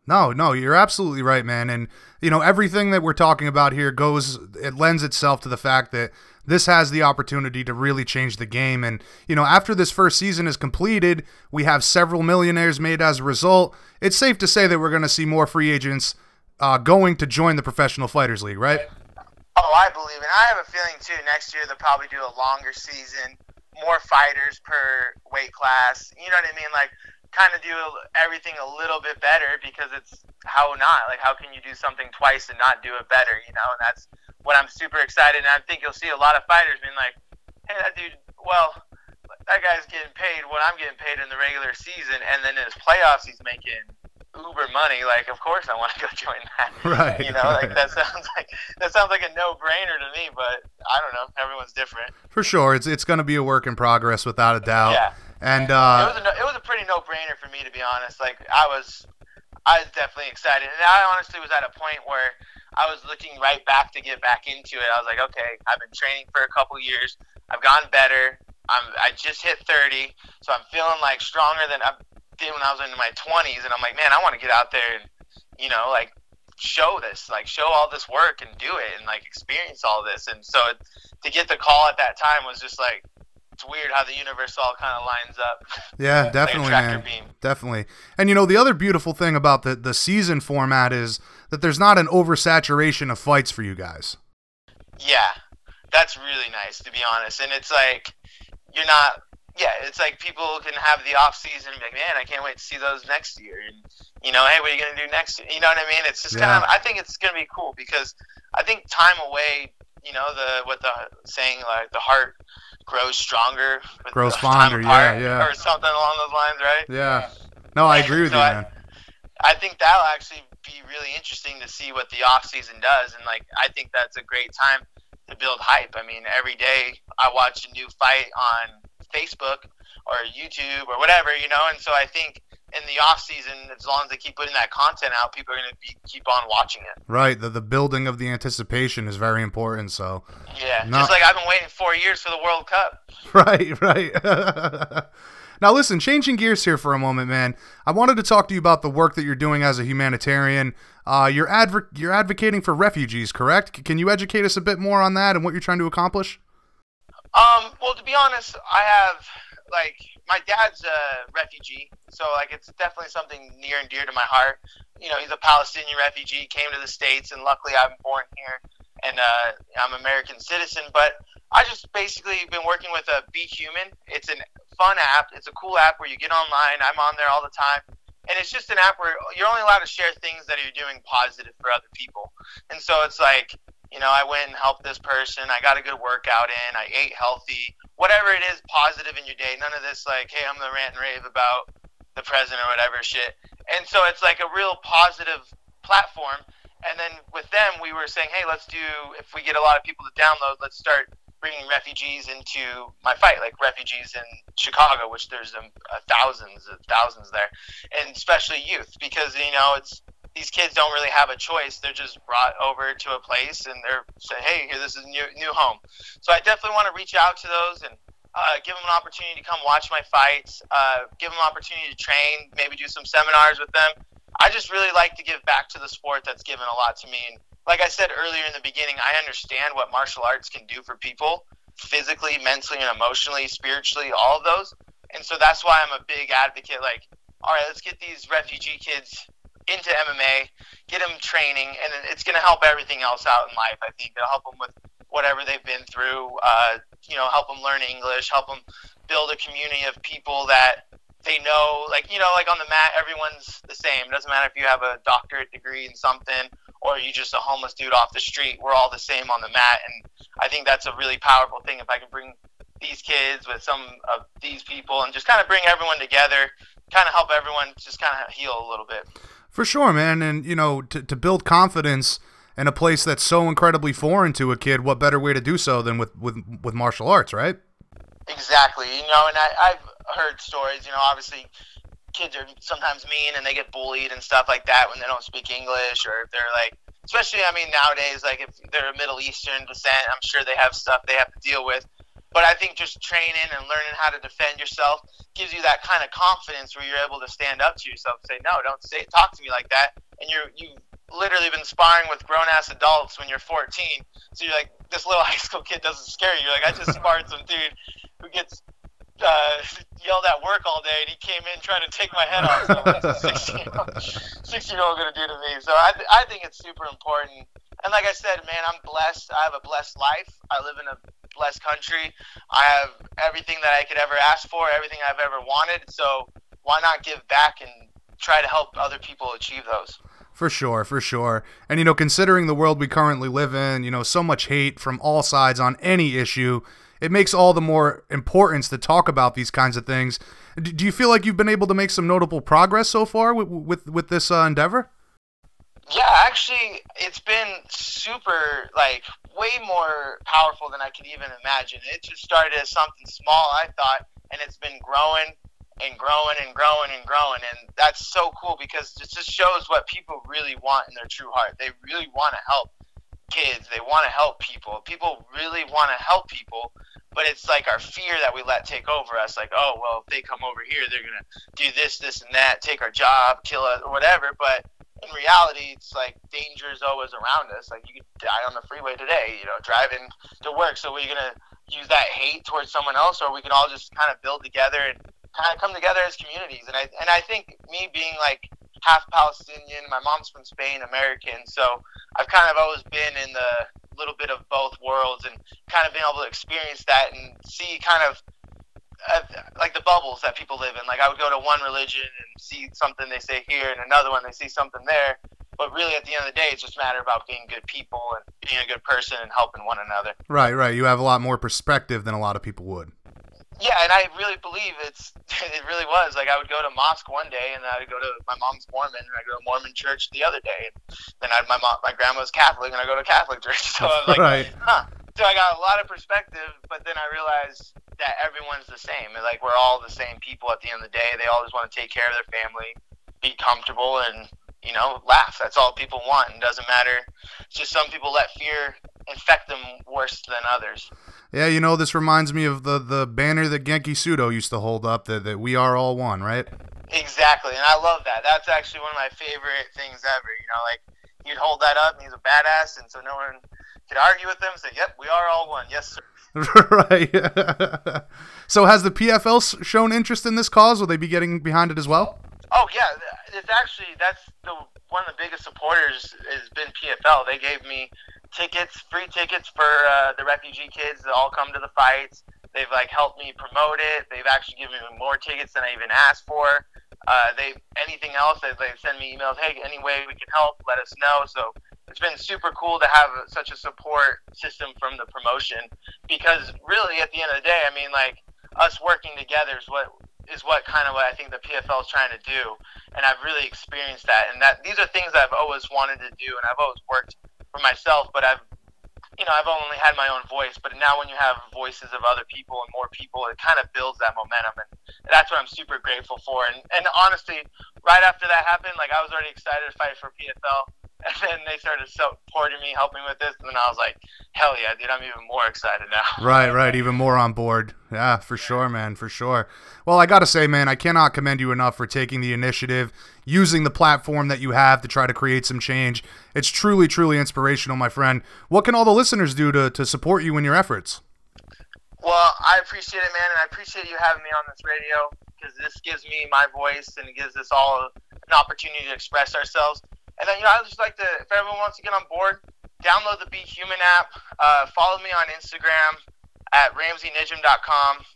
No, you're absolutely right, man. And, you know, everything that we're talking about here it lends itself to the fact that this has the opportunity to really change the game. And, you know, after this first season is completed, we have several millionaires made as a result. It's safe to say that we're going to see more free agents going to join the Professional Fighters League, right? Oh, I believe it. I have a feeling, too, next year they'll probably do a longer season, more fighters per weight class. You know what I mean? Like, kind of do everything a little bit better, because it's how can you do something twice and not do it better, you know? And that's what I'm super excited, and I think you'll see a lot of fighters being like, hey, that guy's getting paid what I'm getting paid in the regular season, and then in his playoffs he's making uber money. Like, of course I want to go join that. Right. You know, like that sounds like a no-brainer to me, but I don't know, everyone's different. For sure. It's going to be a work in progress without a doubt. Yeah. And it was a pretty no-brainer for me, to be honest. Like, I was definitely excited, and I honestly was at a point where I was looking right back to get back into it. I was like, okay, I've been training for a couple years, I've gotten better. I just hit 30, so I'm feeling like stronger than I did when I was in my 20s, and I'm like, man, I want to get out there and, you know, like, show all this work and do it and, like, experience all this. And so to get the call at that time was just like, it's weird how the universe all kind of lines up. Yeah, definitely, man. Definitely. And, you know, the other beautiful thing about the season format is that there's not an oversaturation of fights for you guys. Yeah, that's really nice, to be honest. And it's like, it's like people can have the off season and be like, man, I can't wait to see those next year. And, you know, hey, what are you going to do next year? You know what I mean? It's just kind of, I think it's going to be cool, because I think time away, you know, what the saying, like, the heart grows stronger, grows fonder, yeah, or something along those lines, right? Yeah. No, I agree with you, man. I think that'll actually be really interesting to see what the off season does, and, like, I think that's a great time to build hype. I mean, every day I watch a new fight on Facebook or YouTube or whatever, you know, and so I think in the off season, as long as they keep putting that content out, people are going to keep on watching it. Right. The building of the anticipation is very important. So yeah, just like I've been waiting 4 years for the World Cup. Right. Now listen, changing gears here for a moment, man. I wanted to talk to you about the work that you're doing as a humanitarian. You're advocating for refugees, correct? Can you educate us a bit more on that and what you're trying to accomplish? Well, to be honest, I have, like, my dad's a refugee, so, like, it's definitely something near and dear to my heart. You know, he's a Palestinian refugee, came to the States, and luckily I'm born here, and I'm an American citizen. But I just basically been working with Be Human. It's a fun app. It's a cool app where you get online. I'm on there all the time. And it's just an app where you're only allowed to share things that you're doing positive for other people. And so it's like, you know, I went and helped this person. I got a good workout in. I ate healthy. Whatever it is positive in your day. None of this like, hey, I'm going to rant and rave about the president or whatever shit. And so it's like a real positive platform. And then with them, we were saying, hey, let's do, if we get a lot of people to download, let's start bringing refugees into my fight, like refugees in Chicago, which there's thousands there, and especially youth, because, you know, it's, these kids don't really have a choice. They're just brought over to a place and they're saying, hey, here, this is new home. So I definitely want to reach out to those and give them an opportunity to come watch my fights, give them an opportunity to train, maybe do some seminars with them. I just really like to give back to the sport that's given a lot to me. And like I said earlier in the beginning, I understand what martial arts can do for people physically, mentally, and emotionally, spiritually, all of those. And so that's why I'm a big advocate. Like, all right, let's get these refugee kids into MMA, get them training, and it's going to help everything else out in life. I think it'll help them with whatever they've been through, you know, help them learn English, help them build a community of people that they know, like, you know, like on the mat, everyone's the same. It doesn't matter if you have a doctorate degree in something or you just a homeless dude off the street. We're all the same on the mat. And I think that's a really powerful thing. If I can bring these kids with some of these people and just kind of bring everyone together, kind of help everyone just kind of heal a little bit. For sure, man. And, you know, to build confidence in a place that's so incredibly foreign to a kid, what better way to do so than with martial arts, right? Exactly. You know, and I've heard stories, you know, obviously kids are sometimes mean and they get bullied and stuff like that when they don't speak English, or if they're like, especially, I mean, nowadays, like if they're Middle Eastern descent, I'm sure they have stuff they have to deal with. But I think just training and learning how to defend yourself gives you that kind of confidence where you're able to stand up to yourself and say, no, don't talk to me like that. And you've literally been sparring with grown-ass adults when you're 14. So you're like, this little high school kid doesn't scare you. You're like, I just sparred some dude who gets yelled at work all day, and he came in trying to take my head off. So what's a 16-year-old going to do to me? So I think it's super important. And like I said, man, I'm blessed. I have a blessed life. I live in a blessed country. I have everything that I could ever ask for, everything I've ever wanted. So why not give back and try to help other people achieve those? For sure, for sure. And, you know, considering the world we currently live in, you know, so much hate from all sides on any issue, it makes all the more importance to talk about these kinds of things. Do you feel like you've been able to make some notable progress so far with this endeavor? Yeah, actually, it's been super, like, way more powerful than I could even imagine. It just started as something small, I thought, and it's been growing and growing and growing and growing. And that's so cool because it just shows what people really want in their true heart. They really want to help kids. They want to help people. People really want to help people, but it's like our fear that we let take over us. Like, oh, well, if they come over here, they're going to do this, this, and that, take our job, kill us, or whatever. But in reality, it's like danger is always around us. Like, you could die on the freeway today, you know, driving to work. So we're going to use that hate towards someone else, or we can all just kind of build together and kind of come together as communities. And I think me being like half Palestinian, my mom's from Spain, American, so I've kind of always been in the little bit of both worlds and kind of been able to experience that and see kind of like the bubbles that people live in. Like, I would go to one religion and see something they say here, and another one they see something there. But really, at the end of the day, it's just a matter about being good people and being a good person and helping one another. Right, right. You have a lot more perspective than a lot of people would. Yeah, and I really believe it really was. Like, I would go to mosque one day, and I would go to my mom's Mormon, and I'd go to Mormon church the other day. And then my grandma's Catholic, and I go to Catholic church. So I was like, right. Huh. So I got a lot of perspective, but then I realized that everyone's the same. Like, we're all the same people at the end of the day. They all just want to take care of their family, be comfortable, and, you know, laugh. That's all people want. It doesn't matter. It's just some people let fear infect them worse than others. Yeah, you know, this reminds me of the banner that Genki Sudo used to hold up, that we are all one, right? Exactly, and I love that. That's actually one of my favorite things ever. You know, like, he'd hold that up, and he's a badass, and so no one could argue with him and say, yep, we are all one. Yes, sir. Right. So has the PFL shown interest in this cause? Will they be getting behind it as well? Oh, yeah. It's actually, one of the biggest supporters has been PFL. They gave me free tickets for the refugee kids that all come to the fights. They've, like, helped me promote it. They've actually given me more tickets than I even asked for. Anything else, they send me emails, hey, any way we can help, let us know. So it's been super cool to have such a support system from the promotion, because really, at the end of the day, I mean, like, us working together is what I think the PFL is trying to do, and I've really experienced that. And these are things that I've always wanted to do, and I've always worked for myself, but I've only had my own voice. But now when you have voices of other people and more people, it kind of builds that momentum, and that's what I'm super grateful for. And honestly, right after that happened, like, I was already excited to fight for PFL. And then they started supporting me, helping with this, and then I was like, hell yeah, dude, I'm even more excited now. Right, even more on board. Yeah, for sure, man, for sure. Well, I got to say, man, I cannot commend you enough for taking the initiative, using the platform that you have to try to create some change. It's truly, truly inspirational, my friend. What can all the listeners do to support you in your efforts? Well, I appreciate it, man, and I appreciate you having me on this radio, because this gives me my voice, and it gives us all an opportunity to express ourselves. And then, I'd just like to, if everyone wants to get on board, download the Be Human app. Follow me on Instagram at RamseyNijem.com.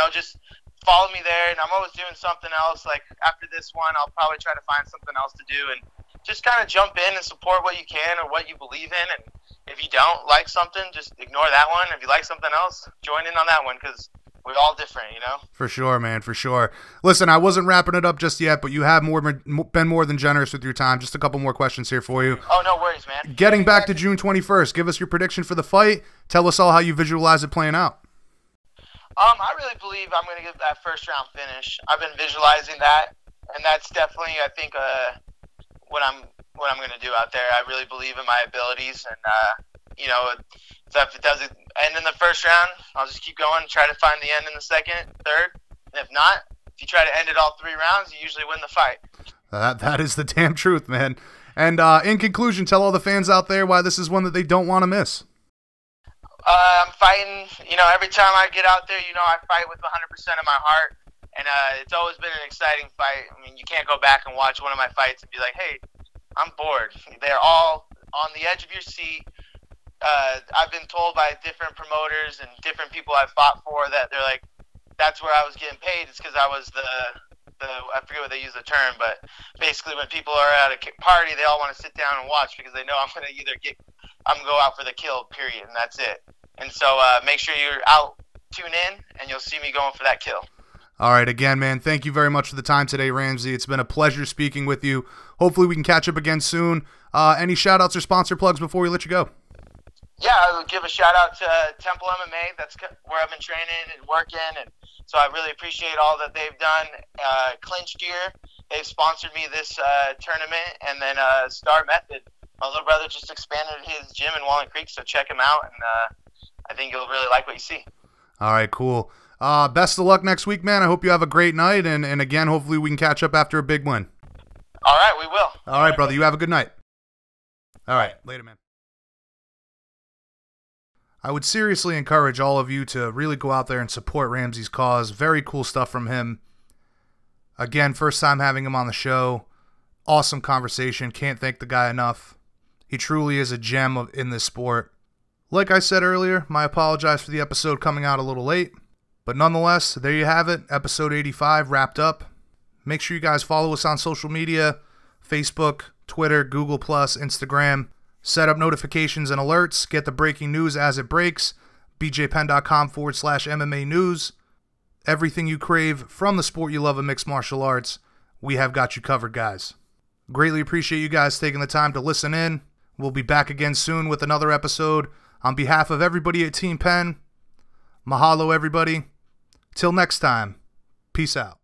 Just follow me there. And I'm always doing something else. Like, after this one, I'll probably try to find something else to do. And just kind of jump in and support what you can or what you believe in. And if you don't like something, just ignore that one. If you like something else, join in on that one, because we're all different, you know? For sure, man, for sure. Listen, I wasn't wrapping it up just yet, but you have been more than generous with your time. Just a couple more questions here for you. Oh, no worries, man. Getting back to June 21st, give us your prediction for the fight. Tell us all how you visualize it playing out. I really believe I'm going to get that first round finish. I've been visualizing that, and that's definitely, I think, what I'm going to do out there. I really believe in my abilities, and you know, if it doesn't end in the first round, I'll just keep going, try to find the end in the second, third. And if not, if you try to end it all 3 rounds, you usually win the fight. That is the damn truth, man. And in conclusion, tell all the fans out there why this is one that they don't want to miss. I'm fighting, you know, every time I get out there, you know, I fight with 100% of my heart. And it's always been an exciting fight. I mean, you can't go back and watch one of my fights and be like, hey, I'm bored. They're all on the edge of your seat. I've been told by different promoters and different people I've fought for that they're like, that's where I was getting paid. It's because I was the I forget what they use the term, but basically when people are at a party, they all want to sit down and watch because they know I'm going to go out for the kill, period, and that's it. And so make sure you're out, tune in, and you'll see me going for that kill. All right, again, man, thank you very much for the time today, Ramsey. It's been a pleasure speaking with you. Hopefully we can catch up again soon. Any shout-outs or sponsor plugs before we let you go? Yeah, I would give a shout-out to Temple MMA. That's where I've been training and working, and so I really appreciate all that they've done. Clinch Gear, they've sponsored me this tournament, and then Star Method. My little brother just expanded his gym in Walnut Creek, so check him out, and I think you'll really like what you see. All right, cool. Best of luck next week, man. I hope you have a great night, and again, hopefully we can catch up after a big win. All right, we will. All right, brother. You have a good night. All right. Later, man. I would seriously encourage all of you to really go out there and support Ramsey's cause. Very cool stuff from him. Again, first time having him on the show. Awesome conversation. Can't thank the guy enough. He truly is a gem in this sport. Like I said earlier, I apologize for the episode coming out a little late. But nonetheless, there you have it. Episode 85 wrapped up. Make sure you guys follow us on social media. Facebook, Twitter, Google+, Instagram. Set up notifications and alerts. Get the breaking news as it breaks. bjpenn.com/MMA news. Everything you crave from the sport you love of mixed martial arts, we have got you covered, guys. Greatly appreciate you guys taking the time to listen in. We'll be back again soon with another episode. On behalf of everybody at Team Penn, mahalo, everybody. Till next time, peace out.